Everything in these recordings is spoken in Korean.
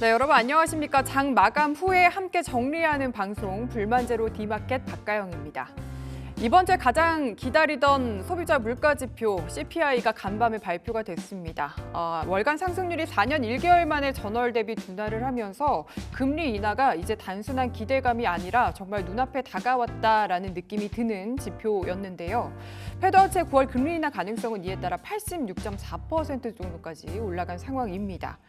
네, 여러분 안녕하십니까? 장 마감 후에 함께 정리하는 방송 불만제로 D마켓 박가영입니다. 이번 주에 가장 기다리던 소비자 물가지표 CPI가 간밤에 발표가 됐습니다. 월간 상승률이 4년 1개월 만에 전월 대비 둔화를 하면서 금리 인하가 이제 단순한 기대감이 아니라 정말 눈앞에 다가왔다라는 느낌이 드는 지표였는데요. 페드워치의 9월 금리 인하 가능성은 이에 따라 86.4% 정도까지 올라간 상황입니다.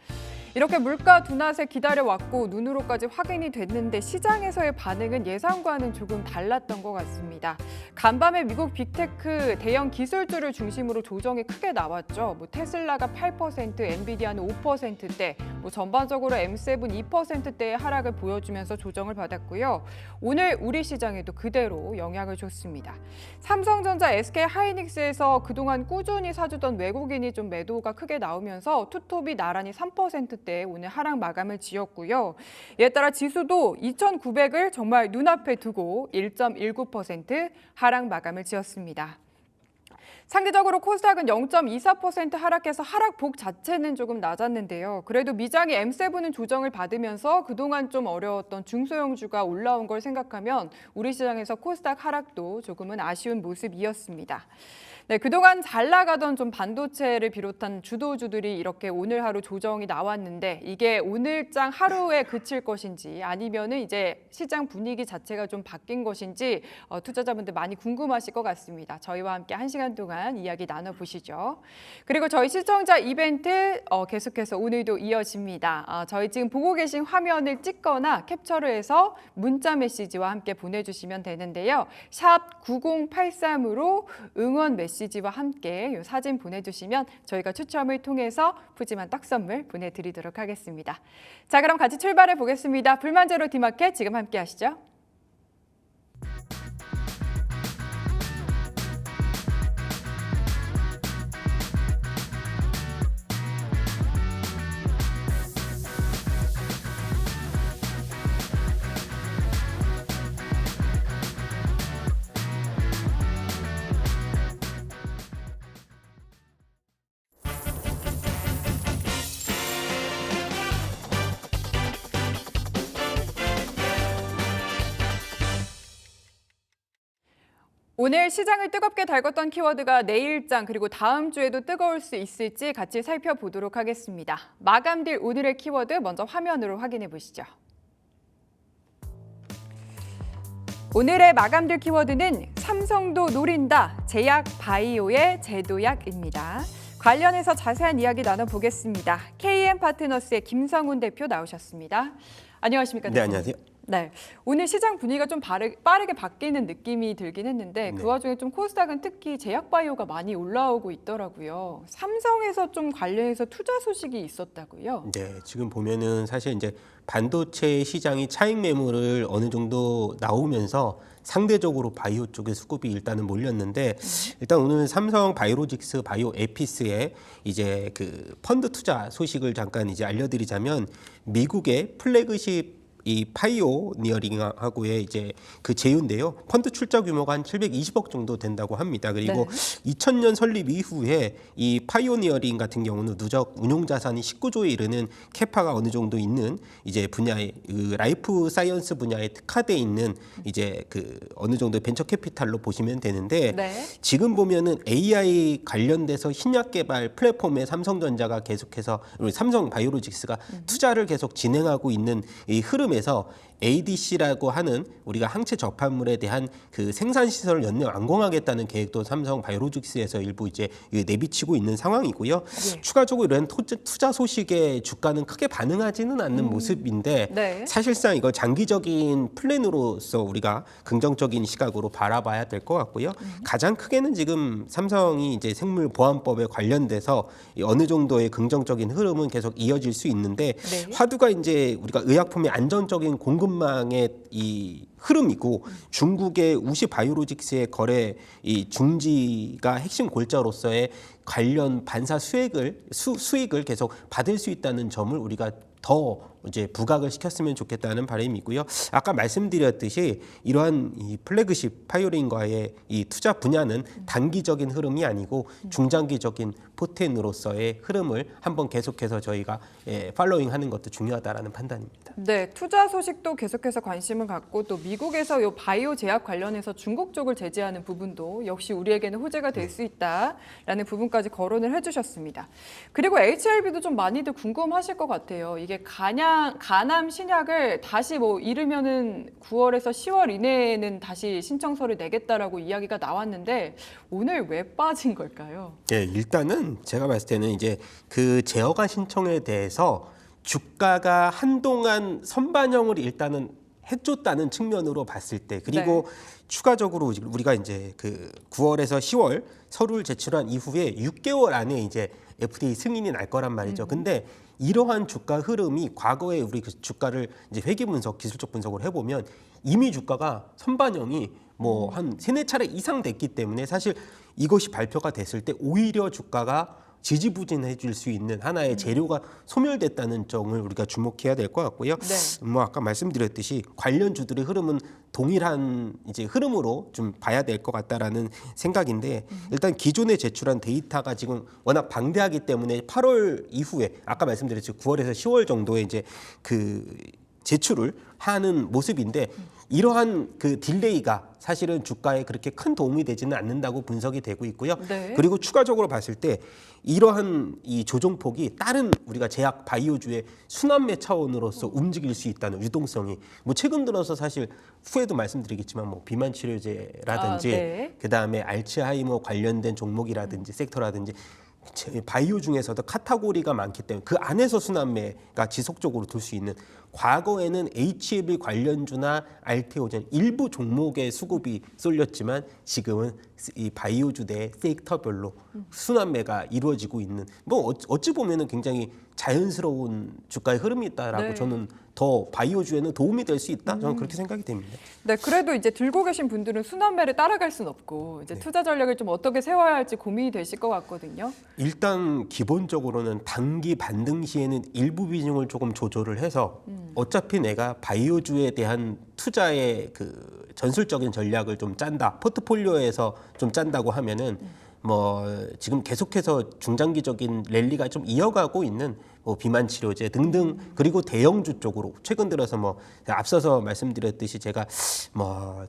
이렇게 물가 둔화세 기다려왔고 눈으로까지 확인이 됐는데 시장에서의 반응은 예상과는 조금 달랐던 것 같습니다. 간밤에 미국 빅테크 대형 기술주를 중심으로 조정이 크게 나왔죠. 테슬라가 8%, 엔비디아는 5%대, 전반적으로 M7 2%대의 하락을 보여주면서 조정을 받았고요. 오늘 우리 시장에도 그대로 영향을 줬습니다. 삼성전자, SK하이닉스에서 그동안 꾸준히 사주던 외국인이 좀 매도가 크게 나오면서 투톱이 나란히 3%대 오늘 하락 마감을 지었고요. 이에 따라 지수도 2,900을 정말 눈앞에 두고 1.19% 하락 마감을 지었습니다. 상대적으로 코스닥은 0.24% 하락해서 하락폭 자체는 조금 낮았는데요. 그래도 미장이 M7은 조정을 받으면서 그동안 좀 어려웠던 중소형주가 올라온 걸 생각하면 우리 시장에서 코스닥 하락도 조금은 아쉬운 모습이었습니다. 네, 그동안 잘 나가던 좀 반도체를 비롯한 주도주들이 이렇게 오늘 하루 조정이 나왔는데 이게 오늘장 하루에 그칠 것인지 아니면은 이제 시장 분위기 자체가 좀 바뀐 것인지 투자자분들 많이 궁금하실 것 같습니다. 저희와 함께 1시간 동안 이야기 나눠보시죠. 그리고 저희 시청자 이벤트 계속해서 오늘도 이어집니다. 저희 지금 보고 계신 화면을 찍거나 캡처를 해서 문자 메시지와 함께 보내주시면 되는데요. 샵 9083으로 응원 메시지와 함께 이 사진 보내주시면 저희가 추첨을 통해서 푸짐한 떡 선물 보내드리도록 하겠습니다. 자, 그럼 같이 출발해 보겠습니다. 불만제로 D마켓 지금 함께 하시죠. 오늘 시장을 뜨겁게 달궜던 키워드가 내일장 그리고 다음 주에도 뜨거울 수 있을지 같이 살펴보도록 하겠습니다. 마감될 오늘의 키워드 먼저 화면으로 확인해 보시죠. 오늘의 마감될 키워드는 삼성도 노린다, 제약 바이오의 제도약입니다. 관련해서 자세한 이야기 나눠보겠습니다. KM파트너스의 김성훈 대표 나오셨습니다. 안녕하십니까? 네, 안녕하세요. 네, 오늘 시장 분위기가 좀 빠르게 바뀌는 느낌이 들긴 했는데 그 와중에 좀 코스닥은 특히 제약바이오가 많이 올라오고 있더라고요. 삼성에서 좀 관련해서 투자 소식이 있었다고요? 네, 지금 보면은 사실 이제 반도체 시장이 차익 매물을 어느 정도 나오면서 상대적으로 바이오 쪽에 수급이 일단은 몰렸는데 일단 오늘 삼성 바이오로직스 바이오 에피스의 이제 그 펀드 투자 소식을 잠깐 이제 알려드리자면 미국의 플래그십 이 파이오니어링하고의 이제 그 제휴인데요. 펀드 출자 규모가 한 720억 정도 된다고 합니다. 그리고 네. 2000년 설립 이후에 이 파이오니어링 같은 경우는 누적 운용 자산이 19조에 이르는 캐파가 어느 정도 있는 이제 분야의 그 라이프 사이언스 분야에 특화돼 있는 이제 그 어느 정도 벤처 캐피탈로 보시면 되는데 네. 지금 보면은 AI 관련돼서 신약 개발 플랫폼에 삼성전자가 계속해서 우리 삼성 바이오로직스가 투자를 계속 진행하고 있는 이 흐름에 에서 ADC라고 하는 우리가 항체 접합물에 대한 그 생산 시설을 연내 완공하겠다는 계획도 삼성 바이오로직스에서 일부 이제 내비치고 있는 상황이고요. 네. 추가적으로 이런 투자 소식에 주가는 크게 반응하지는 않는 모습인데 네. 사실상 이걸 장기적인 플랜으로서 우리가 긍정적인 시각으로 바라봐야 될 것 같고요. 가장 크게는 지금 삼성이 이제 생물보안법에 관련돼서 어느 정도의 긍정적인 흐름은 계속 이어질 수 있는데 네. 화두가 이제 우리가 의약품의 안전적인 공급망의 이 흐름이고 중국의 우시 바이오로직스의 거래 이 중지가 핵심 골자로서의 관련 반사 수익을 계속 받을 수 있다는 점을 우리가 더 이제 부각을 시켰으면 좋겠다는 바람이고요. 아까 말씀드렸듯이 이러한 이 플래그십 파이오린과의 이 투자 분야는 단기적인 흐름이 아니고 중장기적인 포텐으로서의 흐름을 한번 계속해서 저희가 팔로잉하는 것도 중요하다라는 판단입니다. 네, 투자 소식도 계속해서 관심을 갖고 또 미국에서 요 바이오 제약 관련해서 중국 쪽을 제재하는 부분도 역시 우리에게는 호재가 될 수 있다라는 부분까지 거론을 해주셨습니다. 그리고 HLB도 좀 많이들 궁금하실 것 같아요. 이게 간암 신약을 다시 뭐 이르면은 9월에서 10월 이내에는 다시 신청서를 내겠다라고 이야기가 나왔는데 오늘 왜 빠진 걸까요? 예, 일단은 제가 봤을 때는 이제 그 제어관 신청에 대해서 주가가 한동안 선반영을 일단은 해줬다는 측면으로 봤을 때 그리고 추가적으로 우리가 이제 그 9월에서 10월 서류를 제출한 이후에 6개월 안에 이제 FDA 승인이 날 거란 말이죠. 근데 이러한 주가 흐름이 과거에 우리 그 주가를 이제 회계 분석, 기술적 분석을 해보면 이미 주가가 선반영이 뭐 한 3-4차례 이상 됐기 때문에 사실 이것이 발표가 됐을 때 오히려 주가가 지지부진해질 수 있는 하나의 재료가 소멸됐다는 점을 우리가 주목해야 될 것 같고요. 뭐 아까 말씀드렸듯이 관련주들의 흐름은 동일한 이제 흐름으로 좀 봐야 될 것 같다라는 생각인데 일단 기존에 제출한 데이터가 지금 워낙 방대하기 때문에 8월 이후에 아까 말씀드렸죠 9월에서 10월 정도에 이제 그 제출을 하는 모습인데 이러한 그 딜레이가 사실은 주가에 그렇게 큰 도움이 되지는 않는다고 분석이 되고 있고요. 그리고 추가적으로 봤을 때 이러한 이 조정폭이 다른 우리가 제약 바이오주의 순환매 차원으로서 움직일 수 있다는 유동성이 뭐 최근 들어서 사실 후에도 말씀드리겠지만 뭐 비만 치료제라든지 그다음에 알츠하이머 관련된 종목이라든지 섹터라든지 바이오 중에서도 카테고리가 많기 때문에 그 안에서 순환매가 지속적으로 돌 수 있는 과거에는 HLB 관련주나 알테오젠 일부 종목의 수급이 쏠렸지만 지금은 이 바이오주 내 섹터별로 순환매가 이루어지고 있는 뭐 어찌 보면은 굉장히 자연스러운 주가의 흐름이 있다라고 저는 더 바이오주에는 도움이 될 수 있다 저는 그렇게 생각이 됩니다. 네, 그래도 이제 들고 계신 분들은 순환매를 따라갈 순 없고 이제 투자 전략을 좀 어떻게 세워야 할지 고민이 되실 것 같거든요. 일단 기본적으로는 단기 반등 시에는 일부 비중을 조금 조절을 해서 어차피 내가 바이오주에 대한 투자의 그 전술적인 전략을 좀 짠다 포트폴리오에서 좀 짠다고 하면은 뭐 지금 계속해서 중장기적인 랠리가 좀 이어가고 있는 뭐 비만 치료제 등등 그리고 대형주 쪽으로 최근 들어서 뭐 앞서서 말씀드렸듯이 제가 뭐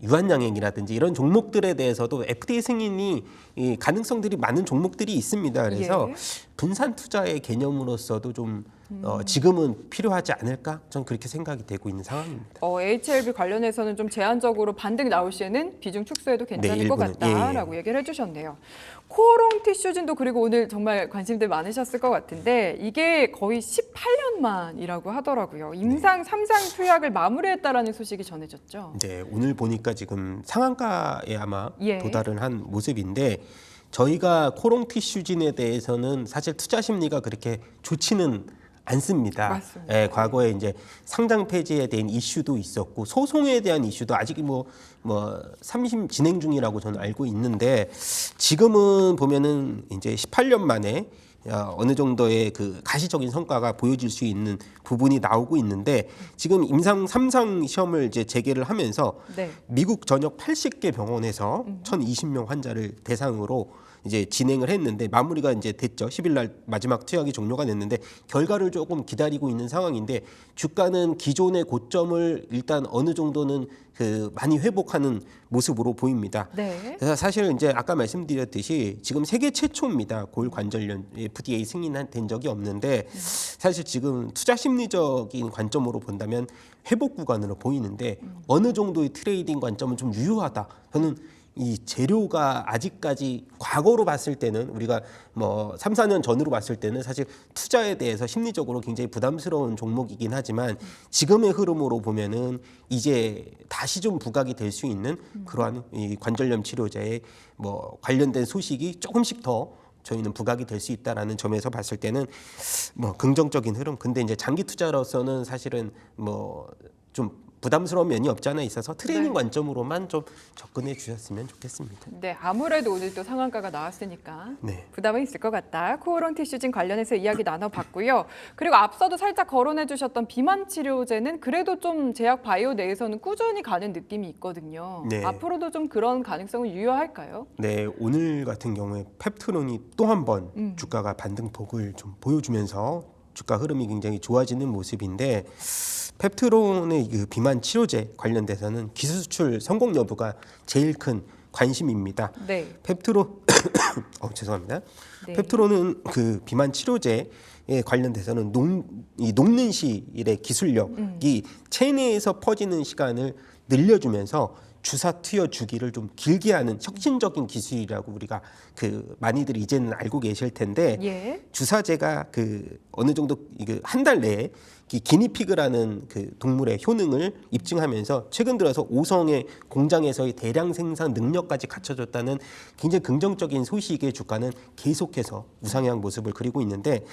유한양행이라든지 이런 종목들에 대해서도 FDA 승인이 이 가능성들이 많은 종목들이 있습니다. 그래서 분산 투자의 개념으로서도 좀 지금은 필요하지 않을까? 전 그렇게 생각이 되고 있는 상황입니다. HLB 관련해서는 좀 제한적으로 반등이 나올 시에는 비중 축소해도 괜찮을 것 같다라고 얘기를 해주셨네요. 코오롱 티슈진도 그리고 오늘 정말 관심들 많으셨을 것 같은데 이게 거의 18년 만이라고 하더라고요. 임상 3상 투약을 마무리했다라는 소식이 전해졌죠. 네, 오늘 보니까 지금 상한가에 아마 도달을 한 모습인데 저희가 코롱 티슈진에 대해서는 사실 투자 심리가 그렇게 좋지는 않습니다. 예, 과거에 이제 상장 폐지에 대한 이슈도 있었고 소송에 대한 이슈도 아직 뭐 3심 진행 중이라고 저는 알고 있는데 지금은 보면은 이제 18년 만에 어느 정도의 그 가시적인 성과가 보여질 수 있는 부분이 나오고 있는데 지금 임상 3상 시험을 이제 재개를 하면서 미국 전역 80개 병원에서 1,020명 환자를 대상으로 이제 진행을 했는데 마무리가 이제 됐죠. 10일 날 마지막 투약이 종료가 됐는데 결과를 조금 기다리고 있는 상황인데 주가는 기존의 고점을 일단 어느 정도는 그 많이 회복하는 모습으로 보입니다. 그래서 사실 이제 아까 말씀드렸듯이 지금 세계 최초입니다. 골관절염 FDA 승인된 적이 없는데 사실 지금 투자 심리적인 관점으로 본다면 회복 구간으로 보이는데 어느 정도의 트레이딩 관점은 좀 유효하다. 저는 이 재료가 아직까지 과거로 봤을 때는 우리가 뭐 3, 4년 전으로 봤을 때는 사실 투자에 대해서 심리적으로 굉장히 부담스러운 종목이긴 하지만 지금의 흐름으로 보면은 이제 다시 좀 부각이 될 수 있는 그러한 이 관절염 치료제에 뭐 관련된 소식이 조금씩 더 저희는 부각이 될 수 있다라는 점에서 봤을 때는 뭐 긍정적인 흐름. 근데 이제 장기 투자로서는 사실은 뭐 좀 부담스러운 면이 없지 않아 있어서 트레이닝 네. 관점으로만 좀 접근해 주셨으면 좋겠습니다. 네, 아무래도 오늘 또 상한가가 나왔으니까 네. 부담은 있을 것 같다. 코오롱 티슈진 관련해서 이야기 나눠봤고요. 그리고 앞서도 살짝 거론해 주셨던 비만 치료제는 그래도 좀 제약 바이오 내에서는 꾸준히 가는 느낌이 있거든요. 네. 앞으로도 좀 그런 가능성은 유효할까요? 네, 오늘 같은 경우에 펩트론이 또 한 번 주가가 반등폭을 좀 보여주면서 주가 흐름이 굉장히 좋아지는 모습인데 펩트론의 그 비만 치료제 관련돼서는 기술 수출 성공 여부가 제일 큰 관심입니다. 네. 펩트론 죄송합니다. 네. 펩트론은 그 비만 치료제에 관련돼서는 녹는 실의 기술력이 체내에서 퍼지는 시간을 늘려주면서 주사 투여 주기를 좀 길게 하는 혁신적인 기술이라고 우리가 그 많이들 이제는 알고 계실 텐데 예. 주사제가 그 어느 정도 한 달 내에 이 기니피그라는 그 동물의 효능을 입증하면서 최근 들어서 오성의 공장에서의 대량 생산 능력까지 갖춰졌다는 굉장히 긍정적인 소식의 주가는 계속해서 우상향 모습을 그리고 있는데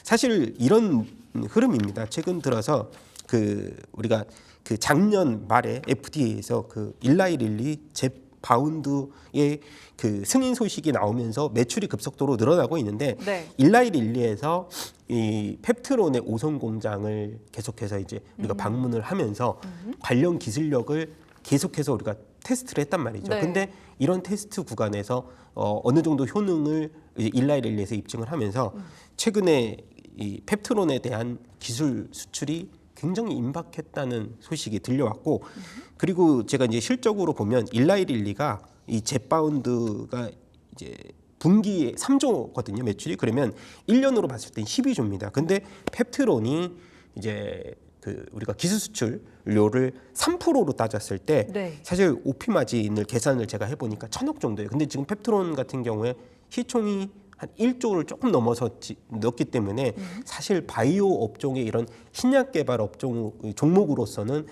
사실 이런 흐름입니다. 최근 들어서 그 우리가 그 작년 말에 FDA에서 그 일라이 릴리 잽바운드의 그 승인 소식이 나오면서 매출이 급속도로 늘어나고 있는데 네. 일라이 릴리에서 이 펩트론의 오성 공장을 계속해서 이제 우리가 방문을 하면서 관련 기술력을 계속해서 우리가 테스트를 했단 말이죠. 네. 근데 이런 테스트 구간에서 어느 정도 효능을 이제 일라이 릴리에서 입증을 하면서 최근에 이 펩트론에 대한 기술 수출이 굉장히 임박했다는 소식이 들려왔고 그리고 제가 이제 실적으로 보면 일라이 릴리가 이 젯바운드가 이제 분기에 3조거든요 매출이. 그러면 1년으로 봤을 땐 12조입니다. 근데 펩트론이 이제 그 우리가 기술 수출료를 3%로 따졌을 때 네. 사실 OP 마진을 계산을 제가 해보니까 1,000억 정도예요. 근데 지금 펩트론 같은 경우에 시총이 한 1조를 조금 넘었기 때문에 사실 바이오 업종의 이런 신약 개발 업종 종목으로서는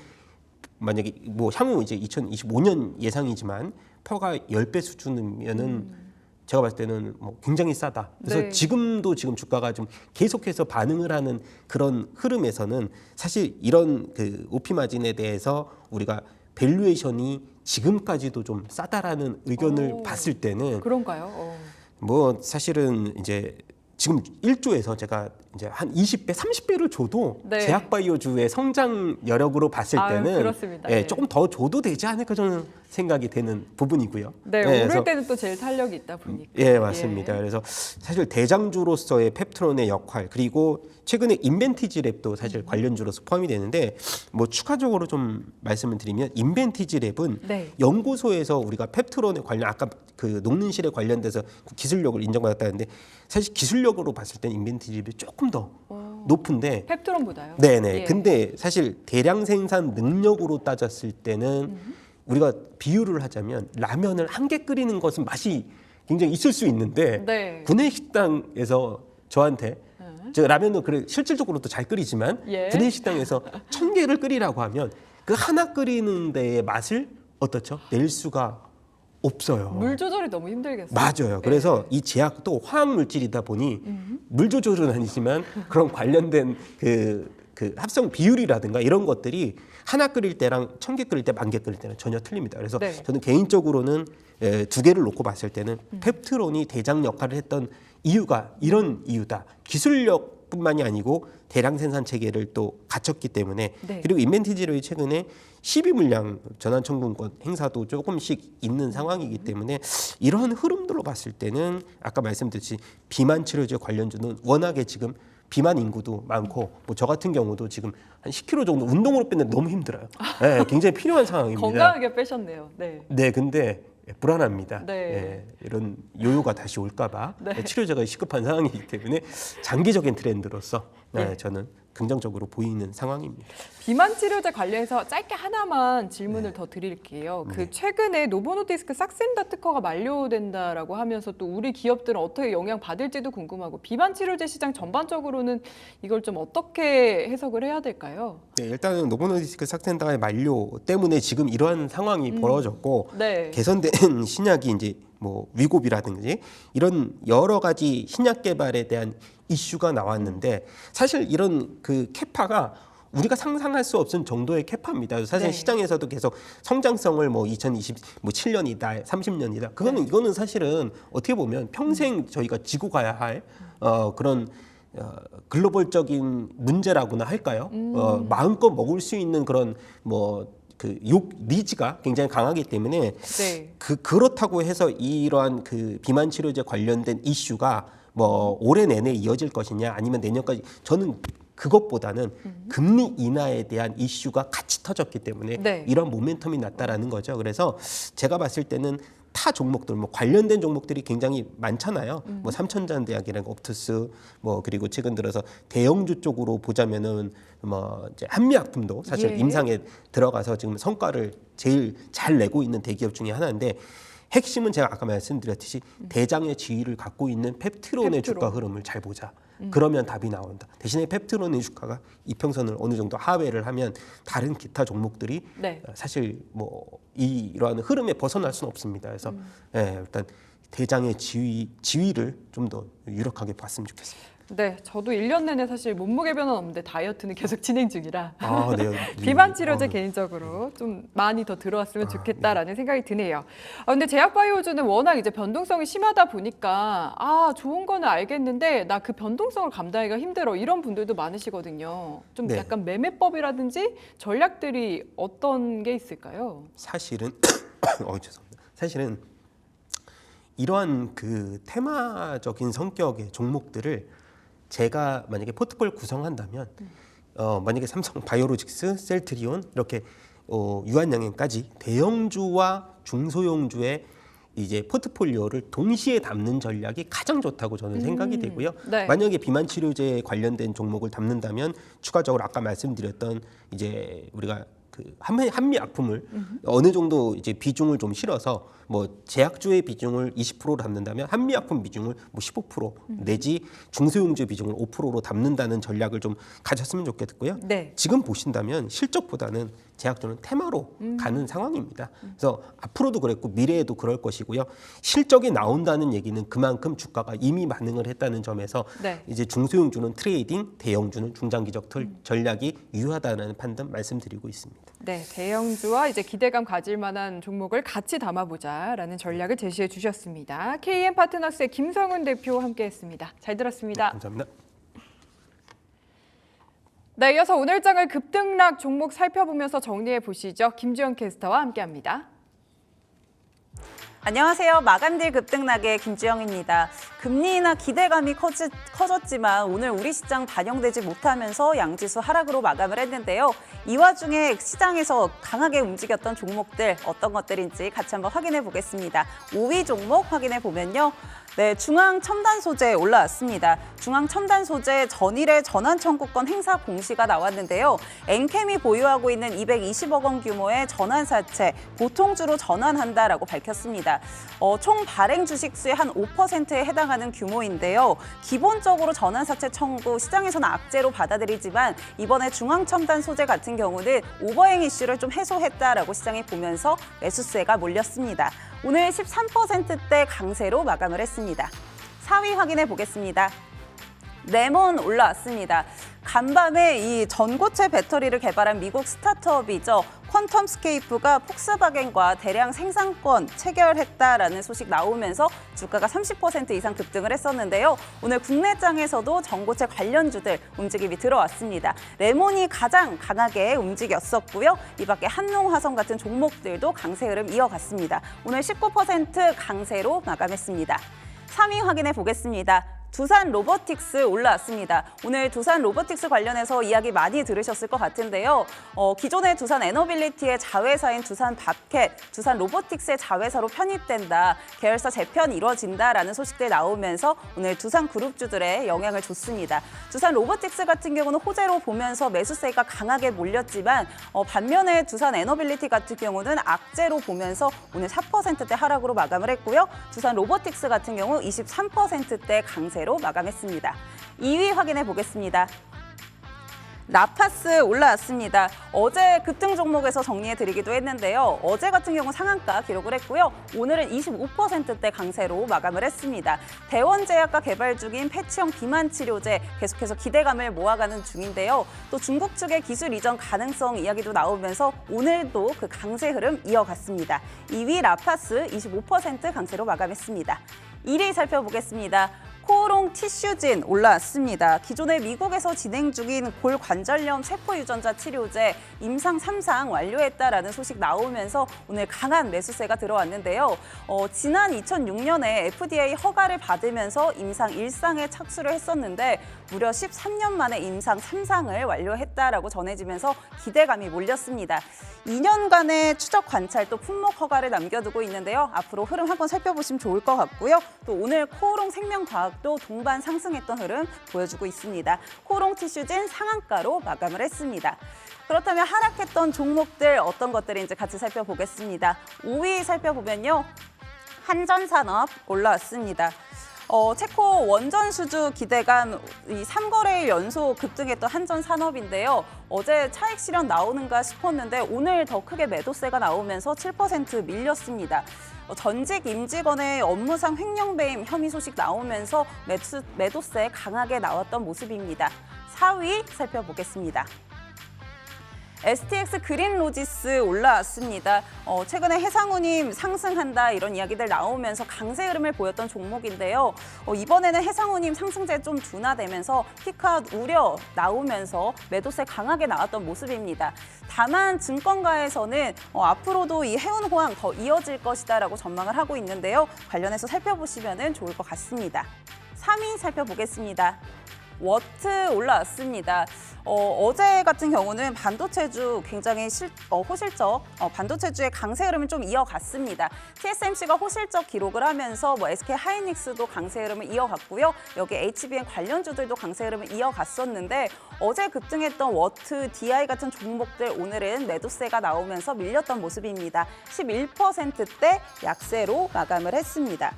만약에 뭐 향후 이제 2025년 예상이지만 퍼가 10배 수준이면은 제가 봤을 때는 뭐 굉장히 싸다. 그래서 네. 지금 주가가 좀 계속해서 반응을 하는 그런 흐름에서는 사실 이런 그 OP 마진에 대해서 우리가 밸류에이션이 지금까지도 좀 싸다라는 의견을 봤을 때는 그런가요? 뭐 사실은 이제 지금 1조에서 제가 이제 한 20배, 30배를 줘도 네. 제약 바이오주의 성장 여력으로 봤을 아유, 때는 그렇습니다. 예, 예. 조금 더 줘도 되지 않을까 저는 생각이 되는 부분이고요. 네, 예, 오를 그래서 때는 또 제일 탄력이 있다 보니까. 예, 맞습니다. 그래서 사실 대장주로서의 펩트론의 역할 그리고 최근에 인벤티지 랩도 사실 관련주로서 포함이 되는데 뭐 추가적으로 좀 말씀을 드리면 인벤티지 랩은 네. 연구소에서 우리가 펩트론에 관련 아까 그 녹는실에 관련돼서 기술력을 인정받았다는데 사실 기술력으로 봤을 때는 인벤티지 랩이 조금 더 높은데 펩트론보다요? 네네. 예. 근데 사실 대량 생산 능력으로 따졌을 때는 우리가 비유를 하자면 라면을 한 개 끓이는 것은 맛이 굉장히 있을 수 있는데 네. 구내식당에서 저한테 저 라면은 그래 실질적으로도 잘 끓이지만 예. 구내식당에서 1,000개를 끓이라고 하면 그 하나 끓이는 데의 맛을 어떻죠? 낼 수가 없어요. 물 조절이 너무 힘들겠어요. 맞아요. 그래서 이 제약도 화학 물질이다 보니 물 조절은 아니지만 그런 관련된 그 합성 비율이라든가 이런 것들이 하나 끓일 때랑 1,000개 끓일 때, 10,000개 끓일 때는 전혀 틀립니다. 그래서 네. 저는 개인적으로는 두 개를 놓고 봤을 때는 펩트론이 대장 역할을 했던 이유가 이런 이유다. 기술력뿐만이 아니고 대량 생산 체계를 또 갖췄기 때문에 네. 그리고 인벤티지로이 최근에 12물량 전환 청구권 행사도 조금씩 있는 상황이기 때문에 이런 흐름들로 봤을 때는 아까 말씀드렸듯이 비만 치료제 관련주는 워낙에 지금 비만 인구도 많고 뭐 저 같은 경우도 지금 한 10kg 정도 운동으로 뺐는데 너무 힘들어요. 네, 굉장히 필요한 상황입니다. 건강하게 빼셨네요. 네. 네, 근데 불안합니다. 네. 예, 이런 요요가 다시 올까봐 네. 치료제가 시급한 상황이기 때문에 장기적인 트렌드로서 네. 저는 긍정적으로 보이는 상황입니다. 비만 치료제 관련해서 짧게 하나만 질문을 더 드릴게요. 그 최근에 노보노디스크 삭센다 특허가 만료된다라고 하면서 또 우리 기업들은 어떻게 영향 받을지도 궁금하고 비만 치료제 시장 전반적으로는 이걸 좀 어떻게 해석을 해야 될까요? 네, 일단은 노보노디스크 삭센다의 만료 때문에 지금 이러한 상황이 벌어졌고 네. 개선된 신약이 이제 뭐 위고비라든지 이런 여러 가지 신약 개발에 대한 이슈가 나왔는데 사실 이런 그 캐파가 우리가 상상할 수 없은 정도의 캐파입니다. 사실 네. 시장에서도 계속 성장성을 뭐 2027년이다, 30년이다. 이거는 사실은 어떻게 보면 평생 저희가 지고 가야 할 그런 글로벌적인 문제라고나 할까요? 마음껏 먹을 수 있는 그런 니즈가 굉장히 강하기 때문에 네. 그렇다고 해서 이러한 그 비만 치료제 관련된 이슈가 뭐 올해 내내 이어질 것이냐 아니면 내년까지 저는 그것보다는 금리 인하에 대한 이슈가 같이 터졌기 때문에 네. 이런 모멘텀이 났다라는 거죠. 그래서 제가 봤을 때는 타 종목들, 뭐 관련된 종목들이 굉장히 많잖아요. 뭐 삼천자대학이랑 옵투스, 뭐 그리고 최근 들어서 대형주 쪽으로 보자면은 뭐 이제 한미약품도 사실 예. 임상에 들어가서 지금 성과를 제일 잘 내고 있는 대기업 중에 하나인데. 핵심은 제가 아까 말씀드렸듯이 대장의 지위를 갖고 있는 펩티론의 펩티론. 주가 흐름을 잘 보자. 그러면 답이 나온다. 대신에 펩티론의 주가가 이평선을 어느 정도 하회를 하면 다른 기타 종목들이 네. 사실 뭐 이러한 흐름에 벗어날 수는 없습니다. 그래서 일단 대장의 지위를 좀 더 유력하게 봤으면 좋겠습니다. 네, 저도 1년 내내 사실 몸무게 변화는 없는데 다이어트는 계속 진행 중이라 아, 네. 비만 치료제 개인적으로 좀 많이 더 들어왔으면 좋겠다라는 생각이 드네요. 근데 제약바이오주는 워낙 이제 변동성이 심하다 보니까 좋은 거는 알겠는데 나 그 변동성을 감당하기가 힘들어 이런 분들도 많으시거든요. 좀 네. 약간 매매법이라든지 전략들이 어떤 게 있을까요? 사실은 죄송합니다. 사실은 이러한 그 테마적인 성격의 종목들을 제가 만약에 포트폴리오 구성한다면 만약에 삼성 바이오로직스, 셀트리온 이렇게 유한양행까지 대형주와 중소형주의 이제 포트폴리오를 동시에 담는 전략이 가장 좋다고 저는 생각이 되고요. 네. 만약에 비만 치료제에 관련된 종목을 담는다면 추가적으로 아까 말씀드렸던 이제 우리가 그 한미 약품을 어느 정도 이제 비중을 좀 실어서 뭐 제약주의 비중을 20%로 담는다면 한미 약품 비중을 뭐 15% 내지 중소형주 비중을 5%로 담는다는 전략을 좀 가졌으면 좋겠고요. 네. 지금 보신다면 실적보다는 제약주는 테마로 가는 상황입니다. 그래서 앞으로도 그랬고 미래에도 그럴 것이고요. 실적이 나온다는 얘기는 그만큼 주가가 이미 반응을 했다는 점에서 네. 이제 중소형주는 트레이딩, 대형주는 중장기적 전략이 유효하다는 판단 말씀드리고 있습니다. 네, 대형주와 이제 기대감 가질 만한 종목을 같이 담아보자라는 전략을 제시해 주셨습니다. KM 파트너스의 김성훈 대표 함께했습니다. 잘 들었습니다. 감사합니다. 네, 이어서 오늘 장을 급등락 종목 살펴보면서 정리해 보시죠. 김주영 캐스터와 함께합니다. 안녕하세요. 마감딜 급등락의 김주영입니다. 금리 인하 기대감이 커졌지만 오늘 우리 시장 반영되지 못하면서 양지수 하락으로 마감을 했는데요. 이 와중에 시장에서 강하게 움직였던 종목들 어떤 것들인지 같이 한번 확인해 보겠습니다. 5위 종목 확인해 보면요. 네, 중앙첨단소재 올라왔습니다. 중앙첨단소재 전일에 전환 청구권 행사 공시가 나왔는데요. 엔캠이 보유하고 있는 220억 원 규모의 전환사채 보통주로 전환한다라고 밝혔습니다. 총 발행 주식수의 한 5%에 해당하는 규모인데요. 기본적으로 전환사채 청구 시장에서는 악재로 받아들이지만 이번에 중앙첨단소재 같은 경우는 오버행 이슈를 좀 해소했다라고 시장이 보면서 매수세가 몰렸습니다. 오늘 13%대 강세로 마감을 했습니다. 4위 확인해 보겠습니다. 레몬 올라왔습니다. 간밤에 이 전고체 배터리를 개발한 미국 스타트업이죠. 퀀텀스케이프가 폭스바겐과 대량 생산권 체결했다라는 소식 나오면서 주가가 30% 이상 급등을 했었는데요. 오늘 국내장에서도 전고체 관련주들 움직임이 들어왔습니다. 레몬이 가장 강하게 움직였었고요. 이 밖에 한농화성 같은 종목들도 강세 흐름 이어갔습니다. 오늘 19% 강세로 마감했습니다. 3위 확인해 보겠습니다. 두산 로보틱스 올라왔습니다. 오늘 두산 로보틱스 관련해서 이야기 많이 들으셨을 것 같은데요. 기존의 두산 에너빌리티의 자회사인 두산 밥캣, 두산 로보틱스의 자회사로 편입된다. 계열사 재편 이루어진다라는 소식들 나오면서 오늘 두산 그룹주들의 영향을 줬습니다. 두산 로보틱스 같은 경우는 호재로 보면서 매수세가 강하게 몰렸지만 반면에 두산 에너빌리티 같은 경우는 악재로 보면서 오늘 4%대 하락으로 마감을 했고요. 두산 로보틱스 같은 경우 23%대 강세 로 마감했습니다. 2위 확인해 보겠습니다. 라파스 올라왔습니다. 어제 급등 종목에서 정리해드리기도 했는데요. 어제 같은 경우 상한가 기록을 했고요. 오늘은 25%대 강세로 마감을 했습니다. 대원제약과 개발 중인 패치형 비만 치료제 계속해서 기대감을 모아가는 중인데요. 또 중국 측의 기술 이전 가능성 이야기도 나오면서 오늘도 그 강세 흐름 이어갔습니다. 2위 라파스 25% 강세로 마감했습니다. 1위 살펴보겠습니다. 코오롱 티슈진 올라왔습니다. 기존에 미국에서 진행 중인 골관절염 세포 유전자 치료제 임상 3상 완료했다라는 소식 나오면서 오늘 강한 매수세가 들어왔는데요. 지난 2006년에 FDA 허가를 받으면서 임상 1상에 착수를 했었는데 무려 13년 만에 임상 3상을 완료했다라고 전해지면서 기대감이 몰렸습니다. 2년간의 추적 관찰 또 품목 허가를 남겨두고 있는데요. 앞으로 흐름 한번 살펴보시면 좋을 것 같고요. 또 오늘 코오롱 생명과학도 동반 상승했던 흐름 보여주고 있습니다. 코오롱 티슈진 상한가로 마감을 했습니다. 그렇다면 하락했던 종목들 어떤 것들인지 같이 살펴보겠습니다. 5위 살펴보면요. 한전산업 올라왔습니다. 체코 원전 수주 기대감 이 3거래일 연속 급등했던 한전산업인데요. 어제 차익 실현 나오는가 싶었는데 오늘 더 크게 매도세가 나오면서 7% 밀렸습니다. 전직 임직원의 업무상 횡령배임 혐의 소식 나오면서 매도세 강하게 나왔던 모습입니다. 4위 살펴보겠습니다. STX 그린로지스 올라왔습니다. 최근에 해상운임 상승한다 이런 이야기들 나오면서 강세 흐름을 보였던 종목인데요. 이번에는 해상운임 상승세 좀 둔화되면서 피크아웃 우려 나오면서 매도세 강하게 나왔던 모습입니다. 다만 증권가에서는 앞으로도 이 해운 호황 더 이어질 것이다라고 전망을 하고 있는데요. 관련해서 살펴보시면 좋을 것 같습니다. 3위 살펴보겠습니다. 워트 올라왔습니다. 어제 같은 경우는 반도체주 굉장히 호실적 반도체주의 강세 흐름을 좀 이어갔습니다. TSMC가 호실적 기록을 하면서 SK 하이닉스도 강세 흐름을 이어갔고요. 여기 HBM 관련주들도 강세 흐름을 이어갔었는데 어제 급등했던 워트, DI 같은 종목들 오늘은 매도세가 나오면서 밀렸던 모습입니다. 11%대 약세로 마감을 했습니다.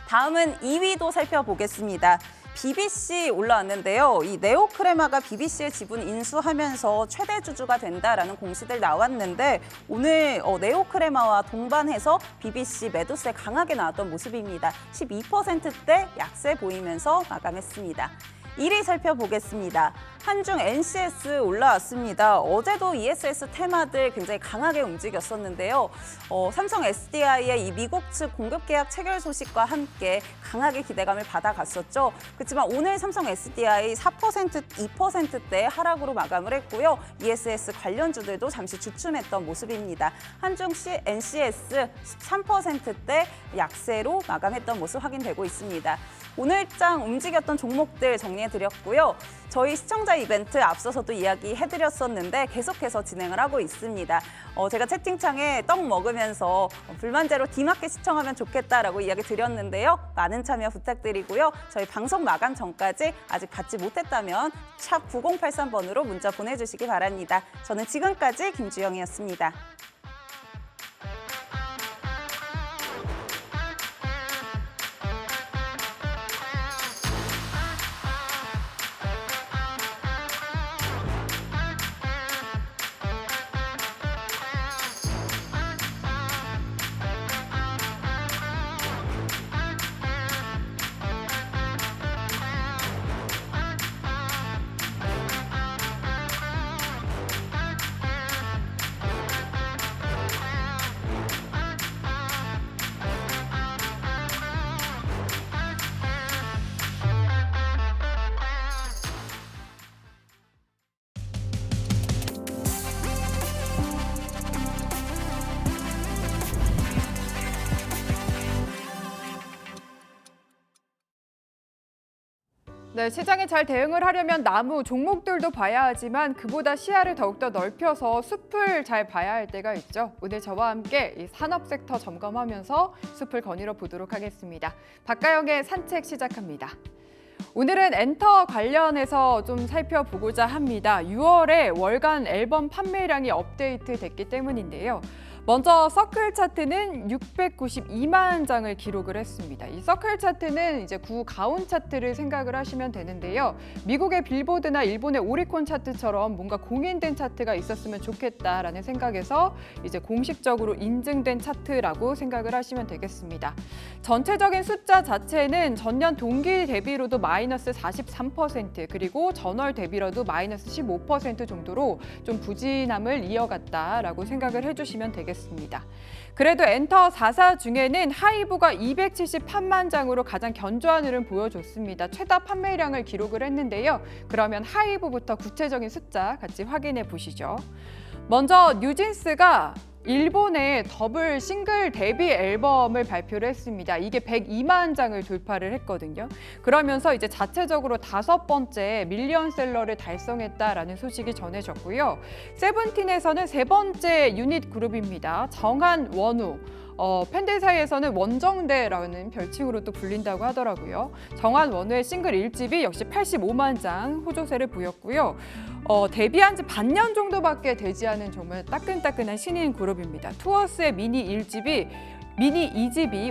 다음은 2위도 살펴보겠습니다. BBC 올라왔는데요. 이 네오크레마가 BBC의 지분 인수하면서 최대 주주가 된다라는 공시들 나왔는데 오늘 네오크레마와 동반해서 BBC 매도세 강하게 나왔던 모습입니다. 12%대 약세 보이면서 마감했습니다. 1위 살펴보겠습니다. 한중 NCS 올라왔습니다. 어제도 ESS 테마들 굉장히 강하게 움직였었는데요. 삼성 SDI의 이 미국 측 공급 계약 체결 소식과 함께 강하게 기대감을 받아갔었죠. 그렇지만 오늘 삼성 SDI 4%, 2%대 하락으로 마감을 했고요. ESS 관련주들도 잠시 주춤했던 모습입니다. 한중 NCS 13%대 약세로 마감했던 모습 확인되고 있습니다. 오늘장 움직였던 종목들 정리해드렸고요. 저희 시청자 이벤트 앞서서도 이야기해드렸었는데 계속해서 진행을 하고 있습니다. 제가 채팅창에 떡 먹으면서 불만제로 D마켓 시청하면 좋겠다라고 이야기 드렸는데요. 많은 참여 부탁드리고요. 저희 방송 마감 전까지 아직 받지 못했다면 샵 9083번으로 문자 보내주시기 바랍니다. 저는 지금까지 김주영이었습니다. 네, 시장에 잘 대응을 하려면 나무 종목들도 봐야 하지만 그보다 시야를 더욱더 넓혀서 숲을 잘 봐야 할 때가 있죠. 오늘 저와 함께 이 산업 섹터 점검하면서 숲을 거닐어 보도록 하겠습니다. 박가영의 산책 시작합니다. 오늘은 엔터 관련해서 좀 살펴보고자 합니다. 6월에 월간 앨범 판매량이 업데이트 됐기 때문인데요. 먼저 서클 차트는 692만 장을 기록을 했습니다. 이 서클 차트는 이제 구 가온 차트를 생각을 하시면 되는데요. 미국의 빌보드나 일본의 오리콘 차트처럼 뭔가 공인된 차트가 있었으면 좋겠다라는 생각에서 이제 공식적으로 인증된 차트라고 생각을 하시면 되겠습니다. 전체적인 숫자 자체는 전년 동기 대비로도 마이너스 43% 그리고 전월 대비로도 마이너스 15% 정도로 좀 부진함을 이어갔다라고 생각을 해주시면 되겠습니다. 그래도 엔터 4사 중에는 하이브가 278만 장으로 가장 견조한 흐름 보여줬습니다. 최다 판매량을 기록을 했는데요. 그러면 하이브부터 구체적인 숫자 같이 확인해 보시죠. 먼저 뉴진스가 일본의 더블 싱글 데뷔 앨범을 발표를 했습니다. 이게 102만 장을 돌파를 했거든요. 그러면서 이제 자체적으로 5번째 밀리언셀러를 달성했다라는 소식이 전해졌고요. 세븐틴에서는 3번째 유닛 그룹입니다. 정한, 원우. 팬들 사이에서는 원정대라는 별칭으로 또 불린다고 하더라고요. 정한 원우의 싱글 1집이 역시 85만 장 호조세를 보였고요. 데뷔한 지 반년 정도밖에 되지 않은 정말 따끈따끈한 신인 그룹입니다. 투어스의 미니 2집이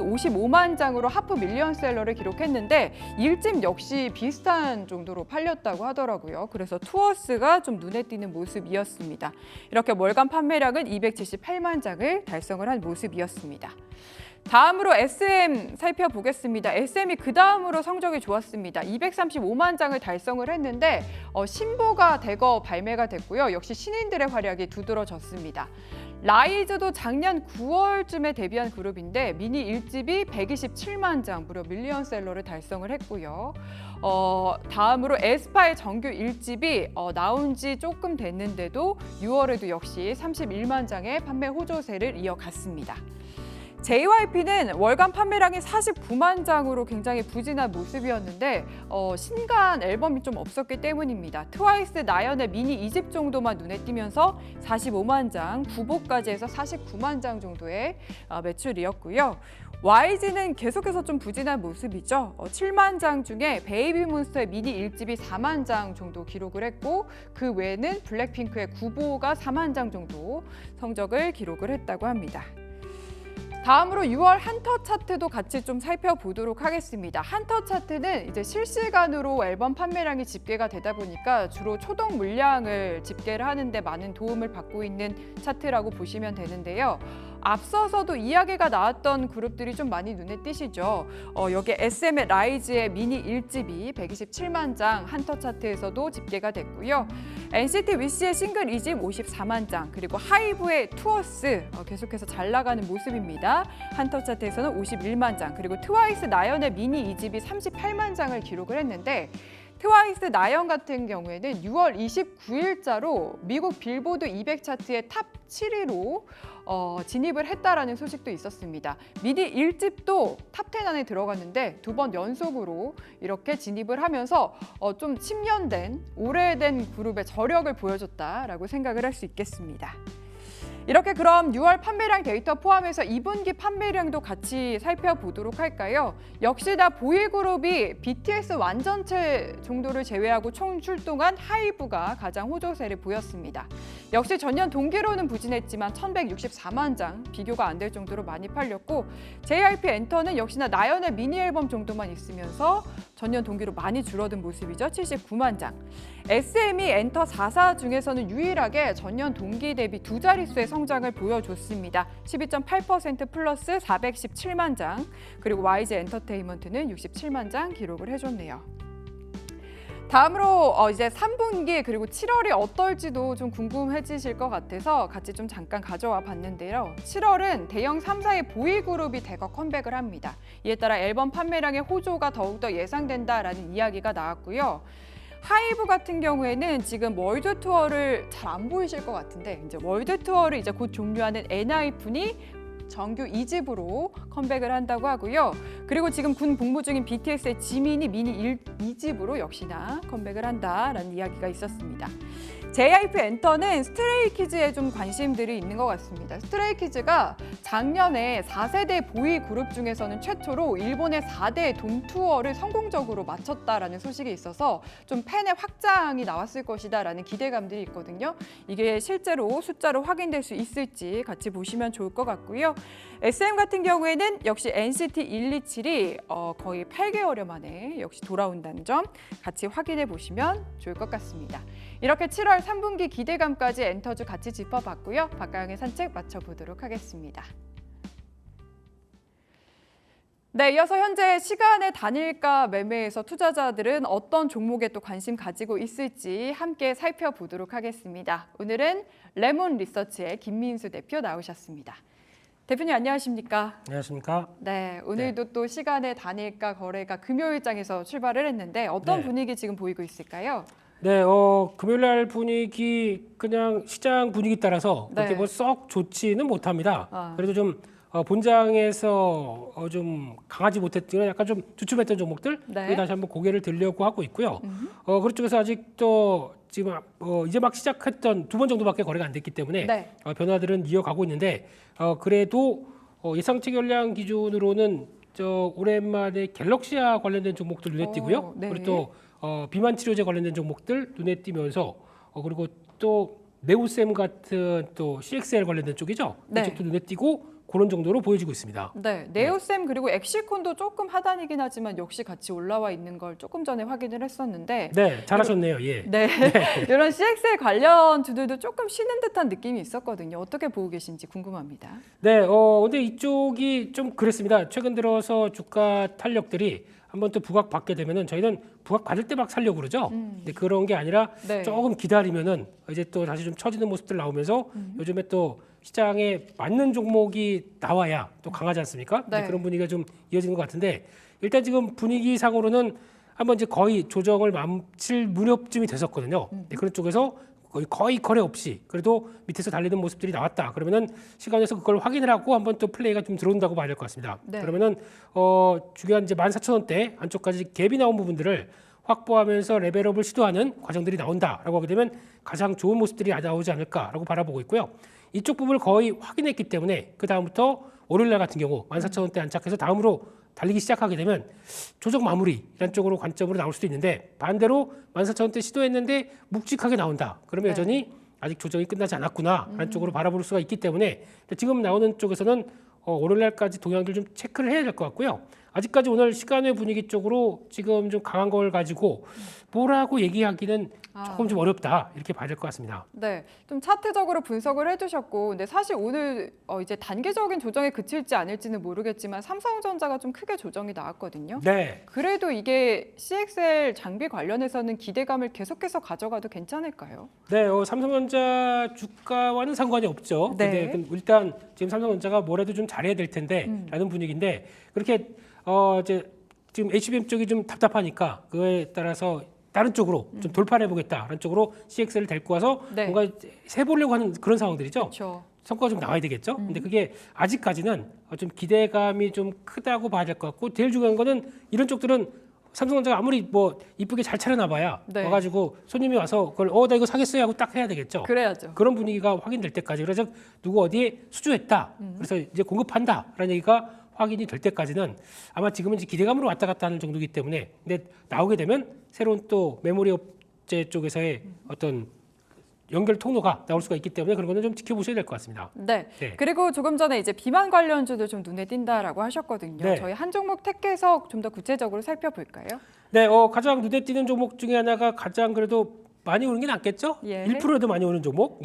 55만 장으로 하프 밀리언셀러를 기록했는데 1집 역시 비슷한 정도로 팔렸다고 하더라고요. 그래서 투어스가 좀 눈에 띄는 모습이었습니다. 이렇게 월간 판매량은 278만 장을 달성을 한 모습이었습니다. 다음으로 SM 살펴보겠습니다. SM이 그 다음으로 성적이 좋았습니다. 235만 장을 달성을 했는데 신보가 대거 발매가 됐고요. 역시 신인들의 활약이 두드러졌습니다. 라이즈도 작년 9월쯤에 데뷔한 그룹인데 미니 1집이 127만 장, 무려 밀리언셀러를 달성을 했고요. 다음으로 에스파의 정규 1집이 나온 지 조금 됐는데도 6월에도 역시 31만 장의 판매 호조세를 이어갔습니다. JYP는 월간 판매량이 49만 장으로 굉장히 부진한 모습이었는데 신간 앨범이 좀 없었기 때문입니다. 트와이스 나연의 미니 2집 정도만 눈에 띄면서 45만 장, 구보까지 해서 49만 장 정도의 매출이었고요. YG는 계속해서 좀 부진한 모습이죠. 7만 장 중에 베이비몬스터의 미니 1집이 4만 장 정도 기록을 했고 그 외에는 블랙핑크의 구보가 4만 장 정도 성적을 기록을 했다고 합니다. 다음으로 6월 한터 차트도 같이 좀 살펴보도록 하겠습니다. 한터 차트는 이제 실시간으로 앨범 판매량이 집계가 되다 보니까 주로 초동 물량을 집계를 하는데 많은 도움을 받고 있는 차트라고 보시면 되는데요. 앞서서도 이야기가 나왔던 그룹들이 좀 많이 눈에 띄시죠. 여기 SM의 라이즈의 미니 1집이 127만 장 한터 차트에서도 집계가 됐고요. NCT 위시의 싱글 2집 54만 장, 그리고 하이브의 투어스 계속해서 잘 나가는 모습입니다. 한터 차트에서는 51만 장, 그리고 트와이스 나연의 미니 2집이 38만 장을 기록을 했는데 트와이스 나연 같은 경우에는 6월 29일자로 미국 빌보드 200 차트의 탑 7위로 진입을 했다라는 소식도 있었습니다. 미니 1집도 탑 10 안에 들어갔는데 2번 연속으로 이렇게 진입을 하면서 좀 10년 오래된 그룹의 저력을 보여줬다라고 생각을 할 수 있겠습니다. 이렇게 그럼 6월 판매량 데이터 포함해서 2분기 판매량도 같이 살펴보도록 할까요? 역시나 보이그룹이 BTS 완전체 정도를 제외하고 총 출동한 하이브가 가장 호조세를 보였습니다. 역시 전년 동기로는 부진했지만 1164만 장, 비교가 안 될 정도로 많이 팔렸고 JYP 엔터는 역시나 나연의 미니 앨범 정도만 있으면서 전년 동기로 많이 줄어든 모습이죠. 79만 장. SM이 엔터 4사 중에서는 유일하게 전년 동기 대비 두 자릿수의 성장을 보여줬습니다. 12.8% 플러스 417만 장, 그리고 YG 엔터테인먼트는 67만 장 기록을 해줬네요. 다음으로 이제 3분기 그리고 7월이 어떨지도 좀 궁금해지실 것 같아서 같이 좀 잠깐 가져와 봤는데요. 7월은 대형 3사의 보이그룹이 대거 컴백을 합니다. 이에 따라 앨범 판매량의 호조가 더욱더 예상된다라는 이야기가 나왔고요. 하이브 같은 경우에는 지금 월드 투어를 잘 안 보이실 것 같은데 이제 월드 투어를 이제 곧 종료하는 엔하이픈이 정규 2집으로 컴백을 한다고 하고요. 그리고 지금 군 복무 중인 BTS의 지민이 미니 2집으로 역시나 컴백을 한다라는 이야기가 있었습니다. JYP 엔터는 스트레이키즈에 좀 관심들이 있는 것 같습니다. 스트레이키즈가 작년에 4세대 보이 그룹 중에서는 최초로 일본의 4대 돔 투어를 성공적으로 마쳤다라는 소식이 있어서 좀 팬의 확장이 나왔을 것이다라는 기대감들이 있거든요. 이게 실제로 숫자로 확인될 수 있을지 같이 보시면 좋을 것 같고요. SM 같은 경우에는 역시 NCT 127이 거의 8개월여 만에 역시 돌아온다는 점 같이 확인해 보시면 좋을 것 같습니다. 이렇게 7월 3분기 기대감까지 엔터주 같이 짚어봤고요. 박가영의 산책 마쳐보도록 하겠습니다. 네, 이어서 현재 시간의 단일가 매매에서 투자자들은 어떤 종목에 또 관심 가지고 있을지 함께 살펴보도록 하겠습니다. 오늘은 레몬 리서치의 김민수 대표 나오셨습니다. 대표님 안녕하십니까? 안녕하십니까? 네, 오늘도 또 시간의 단일가 거래가 금요일장에서 출발을 했는데 어떤 분위기 지금 보이고 있을까요? 네, 금요일 날 분위기 그냥 시장 분위기 따라서 그렇게 뭐 썩 좋지는 못합니다. 그래도 좀 본장에서 좀 강하지 못했던 약간 좀 주춤했던 종목들 다시 한번 고개를 들려고 하고 있고요. 그쪽에서 아직도 지금 이제 막 시작했던 2번 정도밖에 거래가 안 됐기 때문에 변화들은 이어가고 있는데 그래도 예상치 전량 기준으로는 오랜만에 갤럭시와 관련된 종목들 눈에 띄고요. 그리고 또 비만 치료제 관련된 종목들 눈에 띄면서 그리고 또 네오셈 같은 또 CXL 관련된 쪽이죠. 이쪽도 눈에 띄고 그런 정도로 보여지고 있습니다. 네, 네오셈 그리고 엑시콘도 조금 하단이긴 하지만 역시 같이 올라와 있는 걸 조금 전에 확인을 했었는데 네, 잘하셨네요. 예. 네, 이런 CXL 관련주들도 조금 쉬는 듯한 느낌이 있었거든요. 어떻게 보고 계신지 궁금합니다. 네, 근데 이쪽이 좀 그랬습니다. 최근 들어서 주가 탄력들이 한번 또 부각 받게 되면은 저희는 부각 받을 때 막 살려고 그러죠. 근데 그런 게 아니라 조금 기다리면은 이제 또 다시 좀 처지는 모습들 나오면서 요즘에 또 시장에 맞는 종목이 나와야 또 강하지 않습니까? 그런 분위기가 좀 이어지는 것 같은데 일단 지금 분위기상으로는 한번 이제 거의 조정을 마칠 무렵쯤이 됐었거든요. 그런 쪽에서 거의 거래 없이 그래도 밑에서 달리는 모습들이 나왔다. 그러면은 시간에서 그걸 확인을 하고 한번 또 플레이가 좀 들어온다고 봐야 될 것 같습니다. 그러면은 중요한 이제 14,000원대 안쪽까지 갭이 나온 부분들을 확보하면서 레벨업을 시도하는 과정들이 나온다라고 하게 되면 가장 좋은 모습들이 나오지 않을까라고 바라보고 있고요. 이쪽 부분을 거의 확인했기 때문에 그 다음부터 월요일날 같은 경우 14,000원대 안착해서 다음으로 달리기 시작하게 되면 조정 마무리 이런 쪽으로 관점으로 나올 수도 있는데 반대로 14,000원대 시도했는데 묵직하게 나온다. 그러면 여전히 아직 조정이 끝나지 않았구나 라는 쪽으로 바라볼 수가 있기 때문에 지금 나오는 쪽에서는 월요일날까지 동향들 좀 체크를 해야 될 것 같고요. 아직까지 오늘 시간의 분위기 쪽으로 지금 좀 강한 걸 가지고 뭐라고 얘기하기는 조금 좀 어렵다 이렇게 봐야 될 것 같습니다. 네, 좀 차트적으로 분석을 해주셨고, 근데 사실 오늘 이제 단기적인 조정에 그칠지 않을지는 모르겠지만 삼성전자가 좀 크게 조정이 나왔거든요. 네. 그래도 이게 CXL 장비 관련해서는 기대감을 계속해서 가져가도 괜찮을까요? 네, 삼성전자 주가와는 상관이 없죠. 근데 일단 지금 삼성전자가 뭐라도 좀 잘해야 될 텐데라는 분위기인데 그렇게 이제 지금 HBM 쪽이 좀 답답하니까 그에 따라서 다른 쪽으로 좀 돌파해 보겠다라는 쪽으로 CX를 데리고 와서 뭔가 해보려고 하는 그런 상황들이죠. 그렇죠. 성과가 좀 나와야 되겠죠. 근데 그게 아직까지는 좀 기대감이 좀 크다고 봐야 될 것 같고 제일 중요한 거는 이런 쪽들은 삼성전자가 아무리 뭐 이쁘게 잘 차려놔봐야 와가지고 손님이 와서 그걸 나 이거 사겠어요 하고 딱 해야 되겠죠. 그래야죠. 그런 분위기가 확인될 때까지 그래서 누구 어디에 수주했다. 그래서 이제 공급한다라는 얘기가 확인이 될 때까지는 아마 지금은 이제 기대감으로 왔다 갔다 하는 정도이기 때문에 근데 나오게 되면 새로운 또 메모리 업체 쪽에서의 어떤 연결 통로가 나올 수가 있기 때문에 그런 거는 좀 지켜보셔야 될 것 같습니다. 네. 그리고 조금 전에 이제 비만 관련주도 좀 눈에 띈다라고 하셨거든요. 저희 한 종목 택해서 좀 더 구체적으로 살펴볼까요? 네, 가장 눈에 띄는 종목 중에 하나가 가장 그래도 많이 오는 게 낫겠죠? 1%도 많이 오는 종목.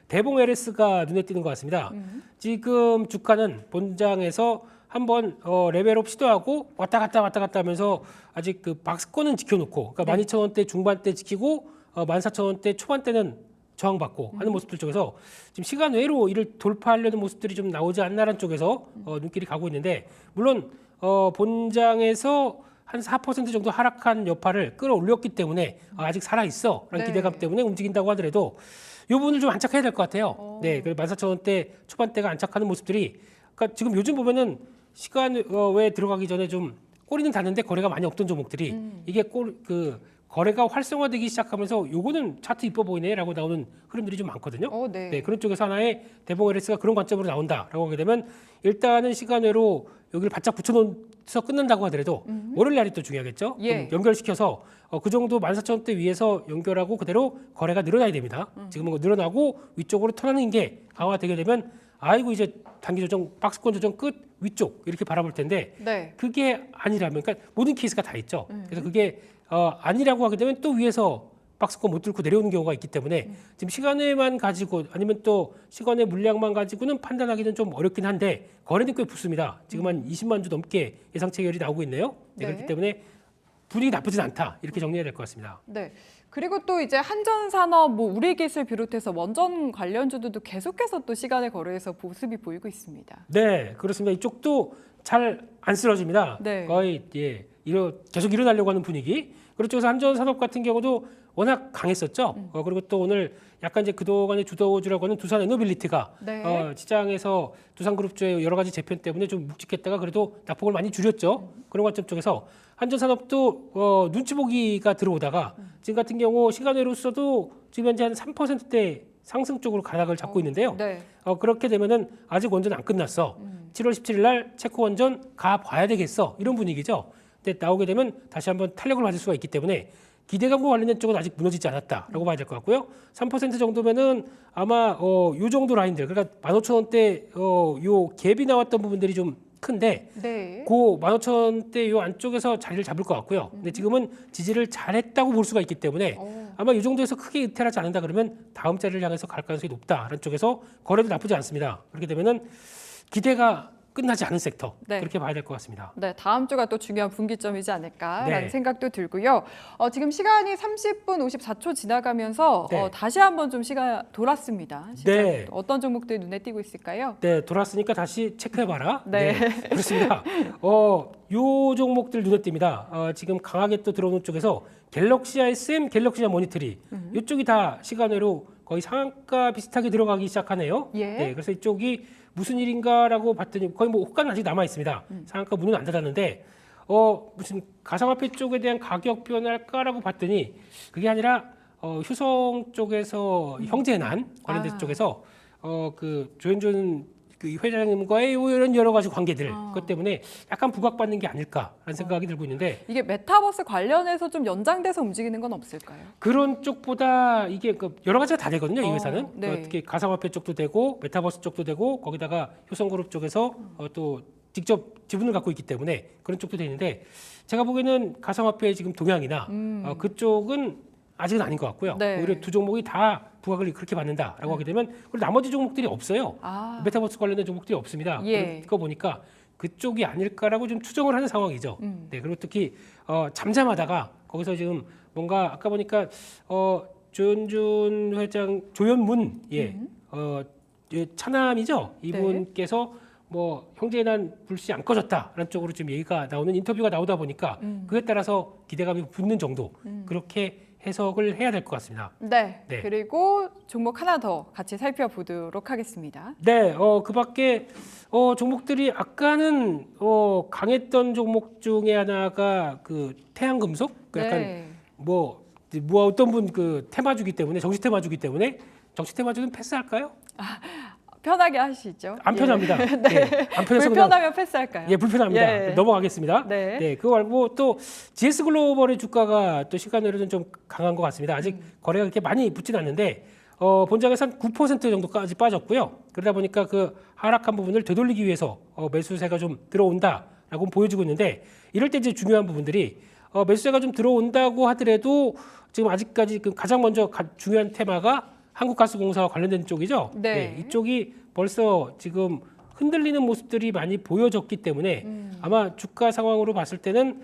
대봉 LS가 눈에 띄는 것 같습니다. 지금 주가는 본장에서 한번 레벨업 시도하고 왔다 갔다 하면서 아직 그 박스권은 지켜놓고 그러니까 12,000원대 중반대 지키고 14,000원대 초반대는 저항받고 하는 모습들 쪽에서 지금 시간 외로 이를 돌파하려는 모습들이 좀 나오지 않나라는 쪽에서 눈길이 가고 있는데 물론 본장에서 한 4% 정도 하락한 여파를 끌어올렸기 때문에 아직 살아있어 라는 기대감 때문에 움직인다고 하더라도 이 부분을 좀 안착해야 될 것 같아요. 그 14,000원대 초반대가 안착하는 모습들이 그러니까 지금 요즘 보면은 시간에 들어가기 전에 좀 꼬리는 닿는데 거래가 많이 없던 종목들이 이게 거래가 활성화되기 시작하면서 요거는 차트 이뻐 보이네라고 나오는 흐름들이 좀 많거든요. 네. 그런 쪽에서 하나의 대봉 LS가 그런 관점으로 나온다라고 하게 되면 일단은 시간외로 여기를 바짝 붙여놓어서 끝난다고 하더라도 월요일 날이 또 중요하겠죠. 예. 좀 연결시켜서 그 정도 14,000원대 위에서 연결하고 그대로 거래가 늘어나야 됩니다. 지금은 늘어나고 위쪽으로 턴하는 게 강화되게 되면 아이고 이제 단기 조정, 박스권 조정 끝 위쪽 이렇게 바라볼 텐데 네. 그게 아니라면 그러니까 모든 케이스가 다 있죠. 그래서 그게 아니라고 하게 되면 또 위에서 박스권 못 뚫고 내려오는 경우가 있기 때문에 지금 시간에만 가지고 아니면 또 시간의 물량만 가지고는 판단하기는 좀 어렵긴 한데 거래는 꽤 붙습니다. 지금 한 20만 주 넘게 예상 체결이 나오고 있네요. 네. 그렇기 때문에 분위기 나쁘진 않다 이렇게 정리해야 될 것 같습니다. 네. 그리고 또 이제 한전산업, 우리기술 비롯해서 원전 관련주들도 계속해서 또 시간의 거래에서 보습이 보이고 있습니다. 네, 그렇습니다. 이쪽도 잘 안 쓰러집니다. 네. 거의 계속 일어나려고 하는 분위기. 그렇죠. 한전산업 같은 경우도 워낙 강했었죠. 그리고 또 오늘 약간 이제 그동안의 주도주라고 하는 두산 에너빌리티가 네. 시장에서 두산그룹주의 여러 가지 재편 때문에 좀 묵직했다가 그래도 낙폭을 많이 줄였죠. 그런 관점 쪽에서 한전산업도 눈치 보기가 들어오다가 지금 같은 경우 시간외로서도 지금 현재 한 3%대 상승 쪽으로 가닥을 잡고 있는데요. 네. 그렇게 되면은 아직 원전 안 끝났어. 7월 17일 날 체코 원전 가 봐야 되겠어. 이런 분위기죠. 근데 나오게 되면 다시 한번 탄력을 받을 수가 있기 때문에 기대감과 관련된 쪽은 아직 무너지지 않았다라고 봐야 될 것 같고요. 3% 정도면은 아마 요 정도 라인들 그러니까 15,000원대 요 갭이 나왔던 부분들이 좀 큰데 네. 그 15,000원대 요 안쪽에서 자리를 잡을 것 같고요. 근데 지금은 지지를 잘했다고 볼 수가 있기 때문에 아마 이 정도에서 크게 이탈하지 않는다 그러면 다음 자리를 향해서 갈 가능성이 높다라는 쪽에서 거래도 나쁘지 않습니다. 그렇게 되면은 기대가 끝나지 않은 섹터 네. 그렇게 봐야 될 것 같습니다. 네, 다음 주가 또 중요한 분기점이지 않을까라는 네. 생각도 들고요. 지금 시간이 30분 54초 지나가면서 네. 다시 한번 좀 시간 돌았습니다. 네. 어떤 종목들이 눈에 띄고 있을까요? 네, 돌았으니까 다시 체크해봐라. 네. 그렇습니다. 요 종목들 눈에 띕니다. 지금 강하게 또 들어오는 쪽에서 갤럭시 ISM, 갤럭시 모니터리 이쪽이 다 시간외로 거의 상한가 비슷하게 들어가기 시작하네요. 예. 네, 그래서 이쪽이 무슨 일인가라고 봤더니 거의 뭐 호가는 아직 남아 있습니다. 상한가 문은 안 닫았는데 무슨 가상화폐 쪽에 대한 가격 변할까라고 봤더니 그게 아니라 효성 쪽에서 형제난 관련된 쪽에서 그 조현준 그 회장님과의 이런 여러 가지 관계들 그것 때문에 약간 부각받는 게 아닐까라는 생각이 들고 있는데 이게 메타버스 관련해서 좀 연장돼서 움직이는 건 없을까요? 그런 쪽보다 이게 여러 가지가 다 되거든요. 이 회사는 네. 특히 가상화폐 쪽도 되고 메타버스 쪽도 되고 거기다가 효성그룹 쪽에서 또 직접 지분을 갖고 있기 때문에 그런 쪽도 되는데 제가 보기에는 가상화폐의 지금 동향이나 그쪽은 아직은 아닌 것 같고요. 네. 오히려 두 종목이 다 부각을 그렇게 받는다라고 하게 되면 그리고 나머지 종목들이 없어요. 메타버스 관련된 종목들이 없습니다. 예. 그거 보니까 그쪽이 아닐까라고 좀 추정을 하는 상황이죠. 네, 그리고 특히 잠잠하다가 거기서 지금 뭔가 아까 보니까 조현준 회장 조현문 차남이죠. 이분께서 뭐 형제난 불씨 안 꺼졌다라는 쪽으로 지금 얘기가 나오는 인터뷰가 나오다 보니까 그에 따라서 기대감이 붙는 정도 그렇게 해석을 해야 될 것 같습니다. 네. 네. 그리고 종목 하나 더 같이 살펴보도록 하겠습니다. 네, 그밖에 종목들이 아까는 강했던 종목 중에 하나가 그 태양금속, 그 약간 네. 뭐 어떤 분 그 테마주기 때문에 정시 테마주기 때문에 정시 테마주는 패스할까요? 편하게 하시죠. 안 편합니다. 네. 안 편해서 그냥 불편하면 패스할까요? 불편합니다. 예. 넘어가겠습니다. 네. 그거 말고 또 GS 글로벌의 주가가 또 시간으로는 좀 강한 것 같습니다. 아직 거래가 그렇게 많이 붙진 않는데 본장에서 한 9% 정도까지 빠졌고요. 그러다 보니까 그 하락한 부분을 되돌리기 위해서 매수세가 좀 들어온다라고 보여주고 있는데 이럴 때 이제 중요한 부분들이 매수세가 좀 들어온다고 하더라도 지금 아직까지 그 가장 먼저 중요한 테마가 한국가스공사와 관련된 쪽이죠. 네. 이쪽이 벌써 지금 흔들리는 모습들이 많이 보여졌기 때문에 아마 주가 상황으로 봤을 때는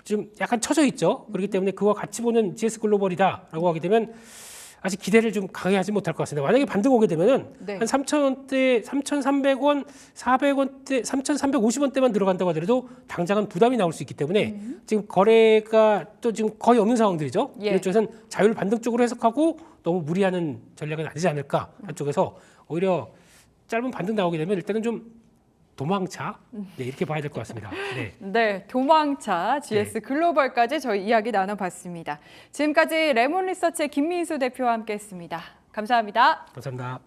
지금 약간 처져 있죠. 그렇기 때문에 그와 같이 보는 GS 글로벌이다라고 하게 되면 아직 기대를 좀 강하게 하지 못할 것 같습니다. 만약에 반등 오게 되면은 네. 한 3,000원대, 3,300원, 400원대, 3,350원대만 들어간다고 하더라도 당장은 부담이 나올 수 있기 때문에 지금 거래가 또 지금 거의 없는 상황들이죠. 예. 이런 쪽에서는 자율 반등 쪽으로 해석하고 너무 무리하는 전략은 아니지 않을까 한쪽에서 오히려 짧은 반등 나오게 되면 일단은 좀 도망차 네, 이렇게 봐야 될 것 같습니다. 네. 네, 도망차 GS 글로벌까지 저희 이야기 나눠봤습니다. 지금까지 레몬 리서치의 김민수 대표와 함께했습니다. 감사합니다. 감사합니다.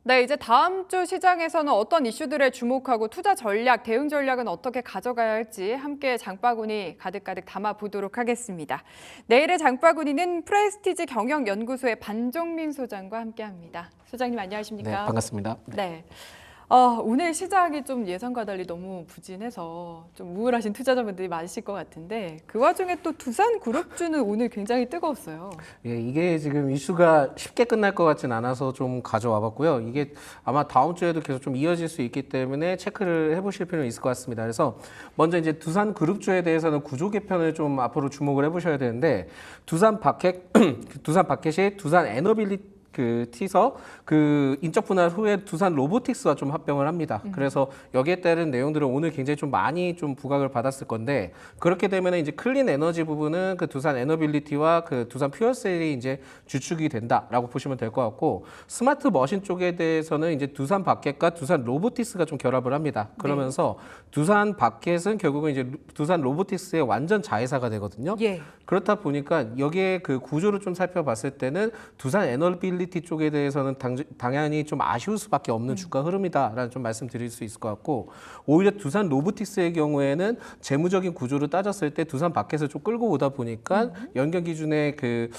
네, 이제 다음 주 시장에서는 어떤 이슈들에 주목하고 투자 전략, 대응 전략은 어떻게 가져가야 할지 함께 장바구니 가득가득 담아보도록 하겠습니다. 내일의 장바구니는 프레스티지 경영연구소의 반종민 소장과 함께합니다. 소장님 안녕하십니까? 네, 반갑습니다. 네. 오늘 시장이 좀 예상과 달리 너무 부진해서 좀 우울하신 투자자분들이 많으실 것 같은데 그 와중에 또 두산그룹주는 오늘 굉장히 뜨거웠어요. 예, 이게 지금 이슈가 쉽게 끝날 것 같진 않아서 좀 가져와 봤고요. 이게 아마 다음 주에도 계속 좀 이어질 수 있기 때문에 체크를 해보실 필요는 있을 것 같습니다. 그래서 먼저 이제 두산그룹주에 대해서는 구조 개편을 좀 앞으로 주목을 해보셔야 되는데 두산 바켓이 두산 에너빌리티 티서 인적 분할 후에 두산 로보틱스와 좀 합병을 합니다. 그래서 여기에 따른 내용들은 오늘 굉장히 좀 많이 좀 부각을 받았을 건데 그렇게 되면 이제 클린 에너지 부분은 그 두산 에너빌리티와 그 두산 퓨어셀이 이제 주축이 된다라고 보시면 될 것 같고 스마트 머신 쪽에 대해서는 이제 두산 바켓과 두산 로보틱스가 좀 결합을 합니다. 그러면서 두산 바켓은 결국은 이제 두산 로보틱스의 완전 자회사가 되거든요. 예. 그렇다 보니까 여기에 그 구조를 좀 살펴봤을 때는 두산 에너빌리티 쪽에 대해서는 당연히 좀 아쉬울 수밖에 없는 주가 흐름이다라는 좀 말씀드릴 수 있을 것 같고 오히려 두산 로보틱스의 경우에는 재무적인 구조를 따졌을 때 두산 바켓을 좀 끌고 오다 보니까 연결 기준의 그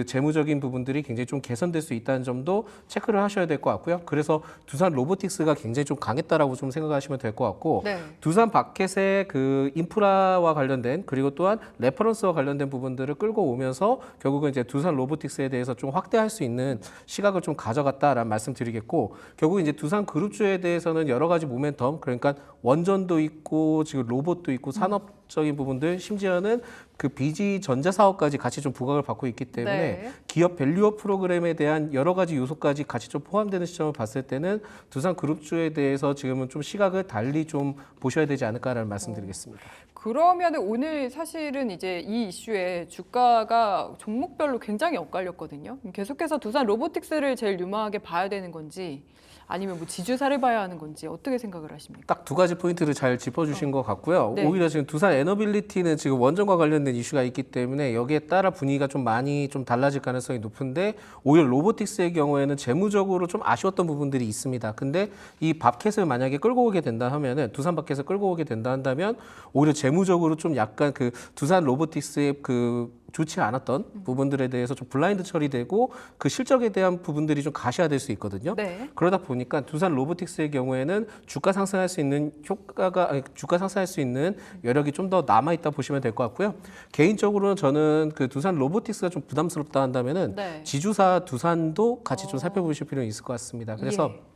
재무적인 부분들이 굉장히 좀 개선될 수 있다는 점도 체크를 하셔야 될 것 같고요. 그래서 두산 로보틱스가 굉장히 좀 강했다라고 좀 생각하시면 될 것 같고 네. 두산 바켓의 그 인프라와 관련된 그리고 또한 레퍼런스와 관련된 부분들을 끌고 오면서 결국은 이제 두산 로보틱스에 대해서 좀 확대할 수 있는 시각을 좀 가져갔다라는 말씀드리겠고 결국 이제 두산 그룹주에 대해서는 여러 가지 모멘텀 그러니까 원전도 있고 지금 로봇도 있고 산업적인 부분들 심지어는 그 BG 전자 사업까지 같이 좀 부각을 받고 있기 때문에 네. 기업 밸류업 프로그램에 대한 여러 가지 요소까지 같이 좀 포함되는 시점을 봤을 때는 두산 그룹주에 대해서 지금은 좀 시각을 달리 좀 보셔야 되지 않을까라는 말씀드리겠습니다. 그러면 오늘 사실은 이제 이 이슈에 주가가 종목별로 굉장히 엇갈렸거든요. 계속해서 두산 로보틱스를 제일 유망하게 봐야 되는 건지 아니면 뭐 지주사를 봐야 하는 건지 어떻게 생각을 하십니까? 딱 두 가지 포인트를 잘 짚어주신 것 같고요. 네. 오히려 지금 두산 에너빌리티는 지금 원전과 관련된 이슈가 있기 때문에 여기에 따라 분위기가 좀 많이 좀 달라질 가능성이 높은데 오히려 로보틱스의 경우에는 재무적으로 좀 아쉬웠던 부분들이 있습니다. 근데 이 밥켓을 만약에 끌고 오게 된다 하면은 두산 밥켓을 끌고 오게 된다 한다면 오히려 재무적으로 좀 약간 그 두산 로보틱스의 그 좋지 않았던 부분들에 대해서 좀 블라인드 처리되고 그 실적에 대한 부분들이 좀 가시화될 수 있거든요. 네. 그러다 보니까 두산 로보틱스의 경우에는 주가 상승할 수 있는 주가 상승할 수 있는 여력이 좀 더 남아 있다 보시면 될 것 같고요. 개인적으로는 저는 그 두산 로보틱스가 좀 부담스럽다 한다면은 네. 지주사 두산도 같이 좀 살펴보실 필요는 있을 것 같습니다. 그래서 예.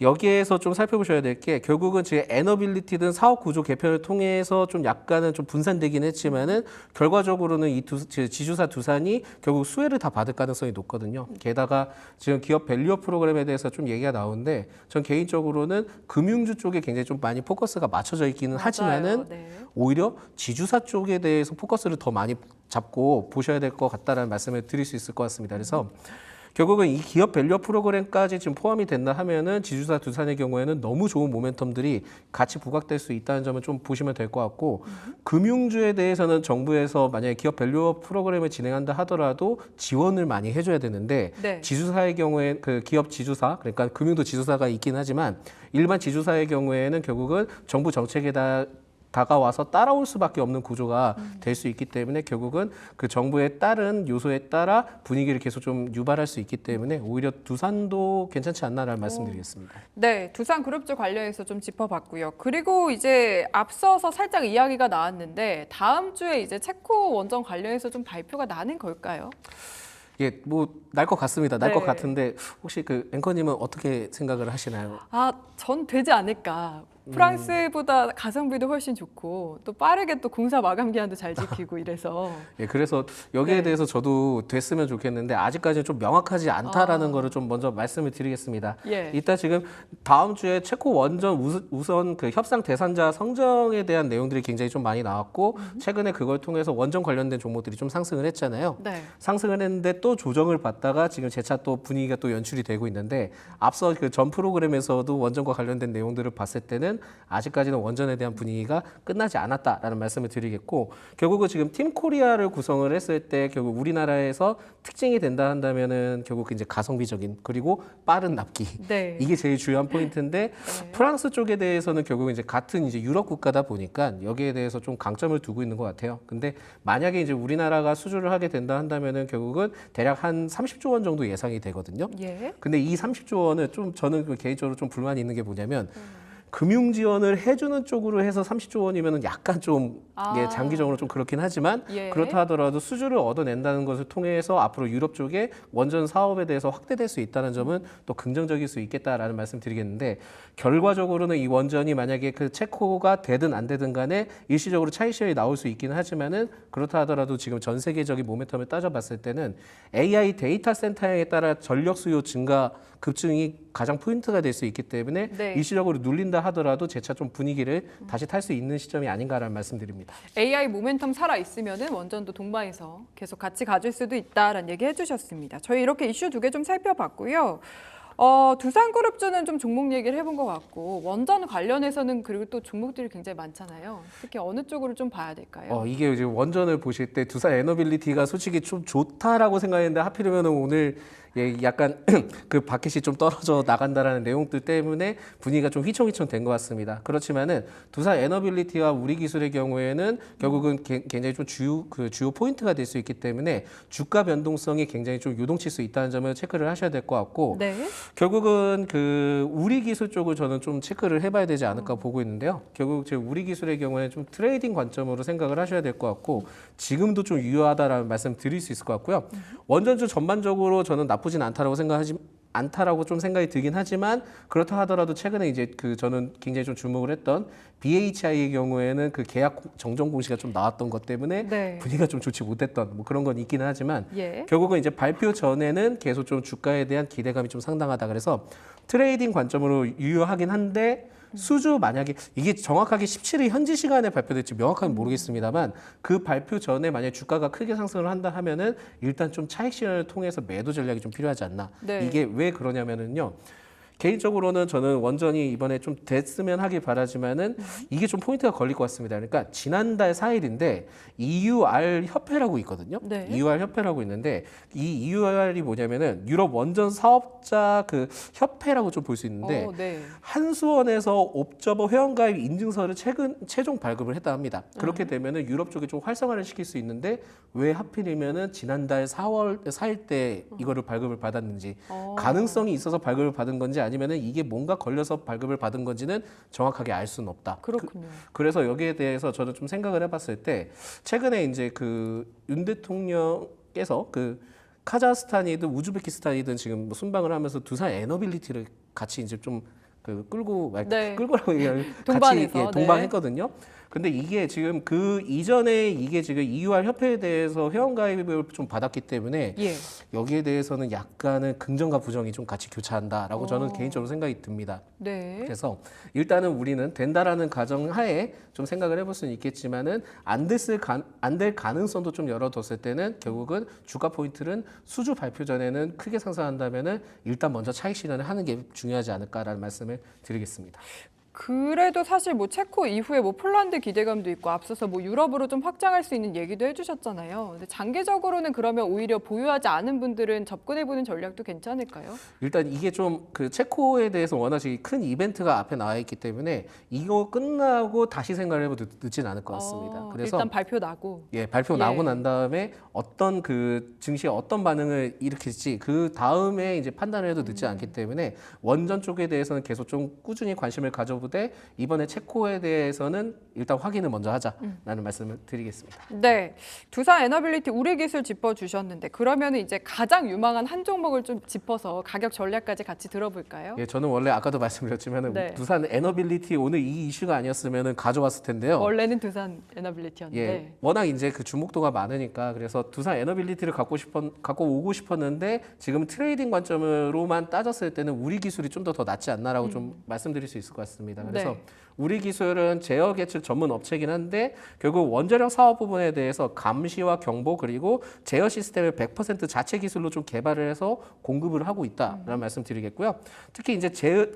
여기에서 좀 살펴보셔야 될 게 결국은 지금 에너빌리티든 사업 구조 개편을 통해서 좀 약간은 좀 분산되긴 했지만은 결과적으로는 이 지주사 두산이 결국 수혜를 다 받을 가능성이 높거든요. 게다가 지금 기업 밸류업 프로그램에 대해서 좀 얘기가 나오는데 전 개인적으로는 금융주 쪽에 굉장히 좀 많이 포커스가 맞춰져 있기는 맞아요. 하지만은 네. 오히려 지주사 쪽에 대해서 포커스를 더 많이 잡고 보셔야 될 것 같다라는 말씀을 드릴 수 있을 것 같습니다. 그래서 결국은 이 기업 밸류업 프로그램까지 지금 포함이 된다 하면은 지주사 두산의 경우에는 너무 좋은 모멘텀들이 같이 부각될 수 있다는 점을 좀 보시면 될 것 같고 금융주에 대해서는 정부에서 만약에 기업 밸류업 프로그램을 진행한다 하더라도 지원을 많이 해줘야 되는데 네. 지주사의 경우에 그 기업 지주사 그러니까 금융도 지주사가 있긴 하지만 일반 지주사의 경우에는 결국은 정부 정책에 다가와서 따라올 수밖에 없는 구조가 될 수 있기 때문에 결국은 그 정부에 따른 요소에 따라 분위기를 계속 좀 유발할 수 있기 때문에 오히려 두산도 괜찮지 않나라는 말씀드리겠습니다. 네, 두산그룹주 관련해서 좀 짚어봤고요. 그리고 이제 앞서서 살짝 이야기가 나왔는데 다음 주에 이제 체코 원전 관련해서 좀 발표가 나는 걸까요? 예, 뭐 날 것 같습니다. 날 것 네. 같은데 혹시 그 앵커님은 어떻게 생각을 하시나요? 전 되지 않을까. 프랑스보다 가성비도 훨씬 좋고 또 빠르게 또 공사 마감 기한도 잘 지키고 이래서 예, 그래서 여기에 네. 대해서 저도 됐으면 좋겠는데 아직까지는 좀 명확하지 않다라는 거를 좀 먼저 말씀을 드리겠습니다. 예. 이따 지금 다음 주에 체코 원전 우선 그 협상 대상자 성정에 대한 내용들이 굉장히 좀 많이 나왔고 최근에 그걸 통해서 원전 관련된 종목들이 좀 상승을 했잖아요. 네. 상승을 했는데 또 조정을 받다가 지금 재차 또 분위기가 또 연출이 되고 있는데 앞서 그 전 프로그램에서도 원전과 관련된 내용들을 봤을 때는 아직까지는 원전에 대한 분위기가 끝나지 않았다라는 말씀을 드리겠고 결국은 지금 팀 코리아를 구성을 했을 때 결국 우리나라에서 특징이 된다 한다면은 결국 이제 가성비적인 그리고 빠른 납기 네. 이게 제일 중요한 포인트인데 프랑스 쪽에 대해서는 결국 이제 같은 이제 유럽 국가다 보니까 여기에 대해서 좀 강점을 두고 있는 것 같아요. 근데 만약에 이제 우리나라가 수주를 하게 된다 한다면은 결국은 대략 한 30조 원 정도 예상이 되거든요. 예. 근데 이 30조 원은 좀 저는 개인적으로 좀 불만이 있는 게 뭐냐면 금융 지원을 해주는 쪽으로 해서 30조 원이면 약간 좀 예, 장기적으로 좀 그렇긴 하지만 예. 그렇다 하더라도 수주를 얻어낸다는 것을 통해서 앞으로 유럽 쪽에 원전 사업에 대해서 확대될 수 있다는 점은 또 긍정적일 수 있겠다라는 말씀 드리겠는데 결과적으로는 이 원전이 만약에 그 체코가 되든 안 되든 간에 일시적으로 차익 시열이 나올 수 있기는 하지만은 그렇다 하더라도 지금 전 세계적인 모멘텀을 따져봤을 때는 AI 데이터 센터에 따라 전력 수요 증가 급증이 가장 포인트가 될 수 있기 때문에 네. 일시적으로 눌린다 하더라도 재차 좀 분위기를 다시 탈 수 있는 시점이 아닌가라는 말씀드립니다. AI 모멘텀 살아 있으면은 원전도 동반해서 계속 같이 가질 수도 있다라는 얘기 해주셨습니다. 저희 이렇게 이슈 두 개 좀 살펴봤고요. 두산그룹주는 좀 종목 얘기를 해본 것 같고 원전 관련해서는 그리고 또 종목들이 굉장히 많잖아요. 특히 어느 쪽으로 좀 봐야 될까요? 이게 이제 원전을 보실 때 두산 에너빌리티가 솔직히 좀 좋다라고 생각했는데 하필이면 오늘 예, 약간 그 바켓이 좀 떨어져 나간다라는 내용들 때문에 분위기가 좀 휘청휘청 된 것 같습니다. 그렇지만은 두산 에너빌리티와 우리 기술의 경우에는 결국은 굉장히 좀 주요 포인트가 될 수 있기 때문에 주가 변동성이 굉장히 좀 요동칠 수 있다는 점을 체크를 하셔야 될 것 같고 네. 결국은 그 우리 기술 쪽을 저는 좀 체크를 해봐야 되지 않을까 보고 있는데요. 결국 제 우리 기술의 경우에는 좀 트레이딩 관점으로 생각을 하셔야 될 것 같고 지금도 좀 유효하다라는 말씀 드릴 수 있을 것 같고요. 원전주 전반적으로 저는 나쁘진 않다라고 좀 생각이 들긴 하지만 그렇다 하더라도 최근에 이제 저는 굉장히 좀 주목을 했던 BHI의 경우에는 그 계약 정정 공시가 좀 나왔던 것 때문에 네. 분위기가 좀 좋지 못했던 뭐 그런 건 있기는 하지만 예. 결국은 이제 발표 전에는 계속 좀 주가에 대한 기대감이 좀 상당하다 그래서 트레이딩 관점으로 유효하긴 한데 수주 만약에 이게 정확하게 17일 현지 시간에 발표될지 명확하게 모르겠습니다만 그 발표 전에 만약에 주가가 크게 상승을 한다 하면은 일단 좀 차익 실현을 통해서 매도 전략이 좀 필요하지 않나. 네. 이게 왜 그러냐면은요. 개인적으로는 저는 원전이 이번에 좀 됐으면 하길 바라지만은 이게 좀 포인트가 걸릴 것 같습니다. 그러니까 지난달 4일인데 EUR 협회라고 있거든요. 네. EUR 협회라고 있는데 이 EUR이 뭐냐면은 유럽 원전 사업자 그 협회라고 좀 볼 수 있는데 네. 한수원에서 옵저버 회원가입 인증서를 최종 발급을 했다 합니다. 그렇게 되면은 유럽 쪽에 좀 활성화를 시킬 수 있는데 왜 하필이면은 지난달 4월 4일 때 이거를 발급을 받았는지 가능성이 있어서 발급을 받은 건지 아니면은 이게 뭔가 걸려서 발급을 받은 건지는 정확하게 알 수는 없다. 그렇군요. 그래서 여기에 대해서 저는 좀 생각을 해봤을 때 최근에 이제 윤 대통령께서 카자흐스탄이든 우즈베키스탄이든 지금 뭐 순방을 하면서 두산 에너빌리티를 같이 이제 좀 끌고라고 얘기하면 같이 동반해서, 동반했거든요. 근데 이게 지금 그 이전에 이게 지금 EUR 협회에 대해서 회원가입을 좀 받았기 때문에 예. 여기에 대해서는 약간은 긍정과 부정이 좀 같이 교차한다라고 저는 개인적으로 생각이 듭니다. 네. 그래서 일단은 우리는 된다라는 가정하에 좀 생각을 해볼 수는 있겠지만은 안 될 가능성도 좀 열어뒀을 때는 결국은 주가 포인트는 수주 발표 전에는 크게 상승한다면은 일단 먼저 차익 실현을 하는 게 중요하지 않을까라는 말씀을 드리겠습니다. 그래도 사실 뭐 체코 이후에 뭐 폴란드 기대감도 있고 앞서서 뭐 유럽으로 좀 확장할 수 있는 얘기도 해주셨잖아요. 근데 장기적으로는 그러면 오히려 보유하지 않은 분들은 접근해보는 전략도 괜찮을까요? 일단 이게 좀 그 체코에 대해서 워낙 큰 이벤트가 앞에 나와 있기 때문에 이거 끝나고 다시 생각을 해도 늦진 않을 것 같습니다. 그래서 일단 발표 나고. 예, 발표 나고 난 다음에 어떤 그 증시에 어떤 반응을 일으킬지 그 다음에 이제 판단을 해도 늦지 않기 때문에 원전 쪽에 대해서는 계속 좀 꾸준히 관심을 가져보되 이번에 체코에 대해서는 일단 확인을 먼저 하자라는 말씀을 드리겠습니다. 네, 두산 에너빌리티 우리 기술 짚어주셨는데 그러면 이제 가장 유망한 한 종목을 좀 짚어서 가격 전략까지 같이 들어볼까요? 예, 저는 원래 아까도 말씀드렸지만 네. 두산 에너빌리티 오늘 이 이슈가 아니었으면 가져왔을 텐데요. 원래는 두산 에너빌리티였는데. 예, 워낙 이제 그 주목도가 많으니까 그래서 두산 에너빌리티를 갖고 오고 싶었는데 지금 트레이딩 관점으로만 따졌을 때는 우리 기술이 좀 더 낫지 않나라고 좀 말씀드릴 수 있을 것 같습니다. 그래서 네. 우리 기술은 제어 계측 전문 업체이긴 한데 결국 원자력 사업 부분에 대해서 감시와 경보 그리고 제어 시스템을 100% 자체 기술로 좀 개발을 해서 공급을 하고 있다라는 말씀 드리겠고요. 특히 이제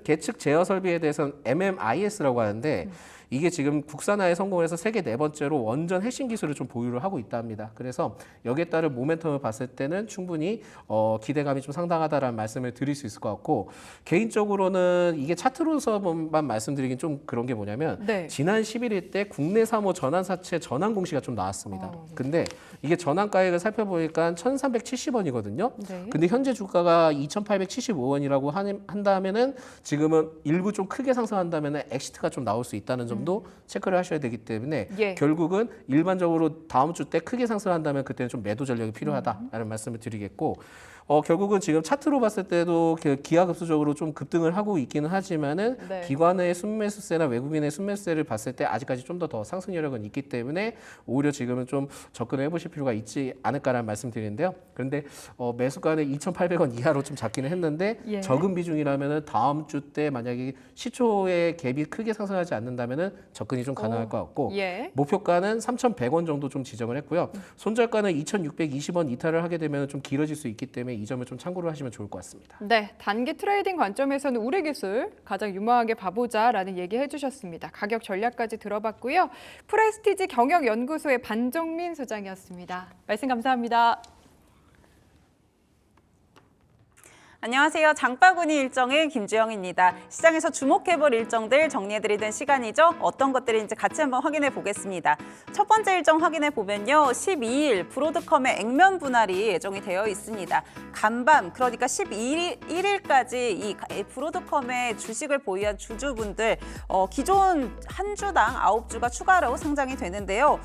계측 제어 설비에 대해서는 MMIS라고 하는데 이게 지금 국산화에 성공해서 세계 4번째로 원전 핵심 기술을 좀 보유를 하고 있다 합니다. 그래서 여기에 따른 모멘텀을 봤을 때는 충분히 기대감이 좀 상당하다라는 말씀을 드릴 수 있을 것 같고 개인적으로는 이게 차트로서만 말씀드리긴 좀 그런 게 뭐냐면 네. 지난 11일 때 국내 3호 전환사채 전환 공시가 좀 나왔습니다. 근데 이게 전환가액을 살펴보니까 1,370원이거든요. 네. 근데 현재 주가가 2,875원이라고 한다면은 지금은 일부 좀 크게 상승한다면은 엑시트가 좀 나올 수 있다는 점도 체크를 하셔야 되기 때문에 예. 결국은 일반적으로 다음 주 때 크게 상승한다면 그때는 좀 매도 전략이 필요하다라는 말씀을 드리겠고 결국은 지금 차트로 봤을 때도 기하급수적으로 좀 급등을 하고 있기는 하지만은 네. 기관의 순매수세나 외국인의 순매수세를 봤을 때 아직까지 좀 더 상승 여력은 있기 때문에 오히려 지금은 좀 접근을 해보실 필요가 있지 않을까라는 말씀드리는데요. 그런데 매수가는 2,800원 이하로 좀 잡기는 했는데 예. 적은 비중이라면은 다음 주 때 만약에 시초의 갭이 크게 상승하지 않는다면은 접근이 좀 가능할 것 같고 예. 목표가는 3,100원 정도 좀 지정을 했고요. 손절가는 2,620원 이탈을 하게 되면 좀 길어질 수 있기 때문에 이 점을 좀 참고를 하시면 좋을 것 같습니다. 네, 단기 트레이딩 관점에서는 우리 기술 가장 유망하게 봐보자라는 얘기 해주셨습니다. 가격 전략까지 들어봤고요. 프레스티지 경영연구소의 반정민 소장이었습니다. 말씀 감사합니다. 안녕하세요. 장바구니 일정의 김주영입니다. 시장에서 주목해볼 일정들 정리해드리는 시간이죠. 어떤 것들인지 같이 한번 확인해 보겠습니다. 첫 번째 일정 확인해 보면요. 12일 브로드컴의 액면 분할이 예정이 되어 있습니다. 간밤 그러니까 11일까지 이 브로드컴의 주식을 보유한 주주분들 기존 한 주당 9주가 추가로 상장이 되는데요.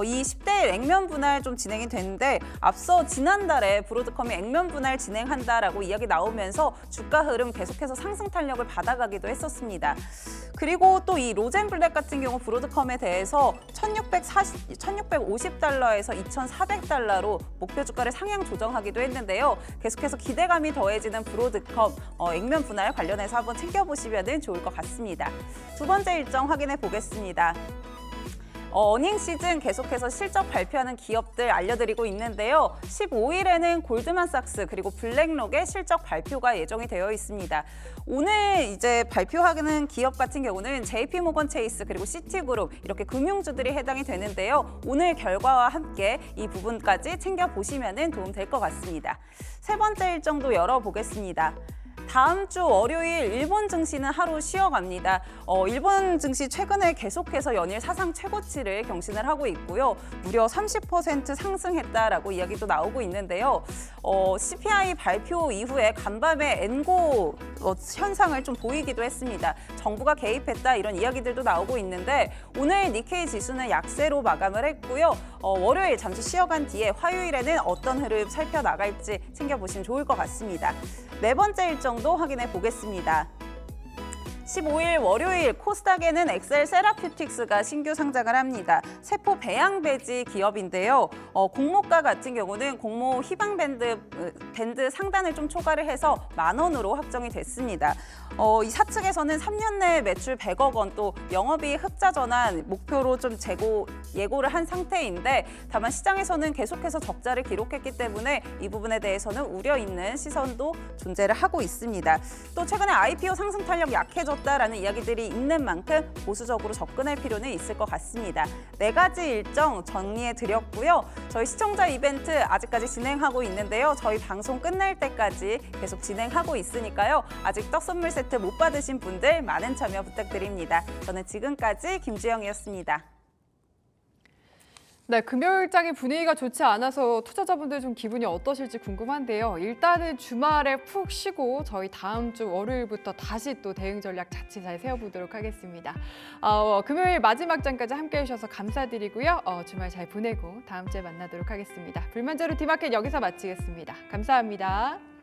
이 10대 액면 분할 좀 진행이 됐는데 앞서 지난달에 브로드컴이 액면 분할 진행한다라고 이야기 나오면서 주가 흐름 계속해서 상승 탄력을 받아가기도 했었습니다. 그리고 또 이 로젠블랙 같은 경우 브로드컴에 대해서 1,650달러에서 2,400달러로 목표 주가를 상향 조정하기도 했는데요. 계속해서 기대감이 더해지는 브로드컴 액면 분할 관련해서 한번 챙겨보시면 좋을 것 같습니다. 두 번째 일정 확인해 보겠습니다. 어닝 시즌 계속해서 실적 발표하는 기업들 알려드리고 있는데요. 15일에는 골드만삭스 그리고 블랙록의 실적 발표가 예정이 되어 있습니다. 오늘 이제 발표하는 기업 같은 경우는 JP모건 체이스 그리고 시티그룹 이렇게 금융주들이 해당이 되는데요. 오늘 결과와 함께 이 부분까지 챙겨보시면 도움될 것 같습니다. 세 번째 일정도 열어보겠습니다. 다음 주 월요일 일본 증시는 하루 쉬어갑니다. 일본 증시 최근에 계속해서 연일 사상 최고치를 경신을 하고 있고요. 무려 30% 상승했다라고 이야기도 나오고 있는데요. CPI 발표 이후에 간밤에 엔고 현상을 좀 보이기도 했습니다. 정부가 개입했다 이런 이야기들도 나오고 있는데 오늘 니케이 지수는 약세로 마감을 했고요. 월요일 잠시 쉬어간 뒤에 화요일에는 어떤 흐름 살펴나갈지 챙겨보시면 좋을 것 같습니다. 네 번째 일정도 확인해 보겠습니다. 15일 월요일 코스닥에는 엑셀 세라퓨틱스가 신규 상장을 합니다. 세포 배양 배지 기업인데요. 공모가 같은 경우는 공모 희망 밴드 상단을 좀 초과를 해서 10,000원으로 확정이 됐습니다. 이 사측에서는 3년 내에 매출 100억 원 또 영업이익 흑자 전환 목표로 좀 예고를 한 상태인데 다만 시장에서는 계속해서 적자를 기록했기 때문에 이 부분에 대해서는 우려 있는 시선도 존재를 하고 있습니다. 또 최근에 IPO 상승 탄력 약해졌다라는 이야기들이 있는 만큼 보수적으로 접근할 필요는 있을 것 같습니다. 4가지 일정 정리해 드렸고요. 저희 시청자 이벤트 아직까지 진행하고 있는데요. 저희 방송 끝날 때까지 계속 진행하고 있으니까요. 아직 떡 선물 세트 못 받으신 분들 많은 참여 부탁드립니다. 저는 지금까지 김주영이었습니다. 네, 금요일장의 분위기가 좋지 않아서 투자자분들 좀 기분이 어떠실지 궁금한데요. 일단은 주말에 푹 쉬고 저희 다음 주 월요일부터 다시 또 대응 전략 자체 잘 세워보도록 하겠습니다. 금요일 마지막 장까지 함께해 주셔서 감사드리고요. 주말 잘 보내고 다음 주에 만나도록 하겠습니다. 불만제로 디마켓 여기서 마치겠습니다. 감사합니다.